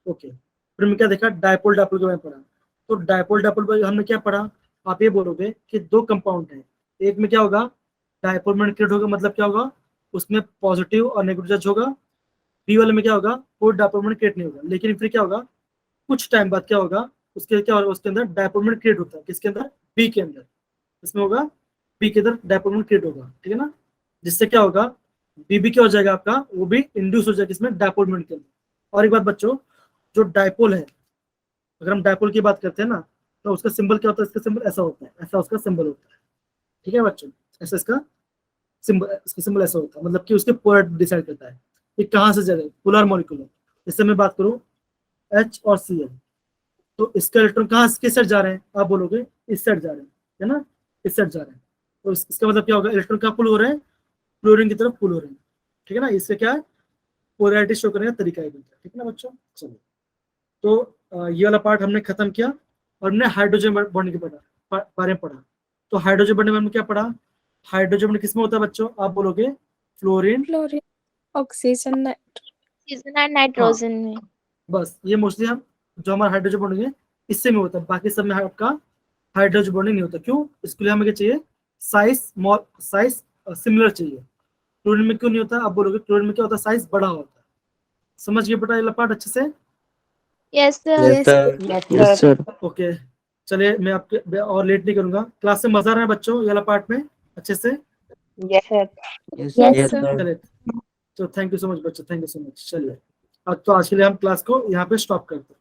ओके, फिर मैं क्या देखा, डायपोल के बारे में पढ़ा। तो डायपोल पर हमने क्या पढ़ा, आप ये बोलोगे कि दो कंपाउंड है, एक में क्या होगा, डायपोल मोमेंट क्रिएट होगा, मतलब क्या होगा, उसमें पॉजिटिव और नेगेटिव चार्ज होगा। बी वाले में क्या होगा, कोई डायपोल मोमेंट क्रिएट नहीं होगा, लेकिन फिर क्या होगा, कुछ टाइम बाद क्या होगा, उसके क्या होगा, उसके अंदर डायपोल मोमेंट क्रिएट होता है। किसके अंदर? बी के अंदर। इसमें होगा बी के अंदर डायपोल मोमेंट क्रिएट होगा, ठीक है ना। जिससे क्या होगा, बीबी क्या हो जाएगा आपका, वो भी इंड्यूस हो जाएगा इसमें डायपोल मोमेंट के अंदर। और एक बात बच्चों, जो डायपोल है, अगर हम डायपोल की बात करते हैं ना, तो उसका सिंबल क्या होता है, इसका सिंबल ऐसा होता है, ऐसा उसका सिंबल होता है, ठीक है बच्चों, ऐसा इसका सिंबल ऐसा होता है, मतलब कि उसके पोलर डिसाइड करता है कि कहाँ से जा रहे हैं, पोलर मॉलिक्यूल है। इससे मैं बात करूँ H और Cl, तो इसका इलेक्ट्रॉन कहाँ किस साइड जा रहे हैं, आप बोलोगे इस साइड जा रहे हैं, है ना, इस साइड जा रहे हैं। तो इसका मतलब क्या होगा, इलेक्ट्रॉन कहाँ पुल हो रहे हैं, फ्लोरीन की तरफ पुल हो रहे हैं, ठीक है ना। इससे क्या है, पोलैरिटी शो करने का तरीका है, ठीक है ना बच्चों। चलो, तो ये वाला पार्ट हमने खत्म किया, और हमने हाइड्रोजन बॉन्ड के बारे में पढ़ा। तो हाइड्रोजन बॉन्ड में हमने क्या पढ़ा, हाइड्रोजन बॉन्ड किसमें होता है बच्चों, आप बोलोगे फ्लोरीन, फ्लोरीन, ऑक्सीजन, ऑक्सीजन और नाइट्रोजन में। बस ये मोस्टली हम जो हमारा हाइड्रोजन बॉन्ड है इससे में होता है, बाकी सब में आपका हाइड्रोजन बॉन्डिंग नहीं होता। क्यों? इसके लिए हमें क्या चाहिए, साइज सिमिलर चाहिए। क्लोरीन में क्यों नहीं होता, आप बोलोगे क्लोरीन में क्या होता है, साइज बड़ा होता है। समझ गए बेटा ये पार्ट अच्छे से? Yes yes sir. Sir, yes sir. Okay, चलिए मैं आपके और लेट नहीं करूंगा। क्लास में मजा आ रहा है बच्चों ये वाला पार्ट में अच्छे से? Yes sir. Yes Yes, sir. चलिए, तो थैंक यू सो मच बच्चों, थैंक यू सो मच। चलिए, अब तो आज के लिए हम क्लास को यहाँ पे स्टॉप करते हैं।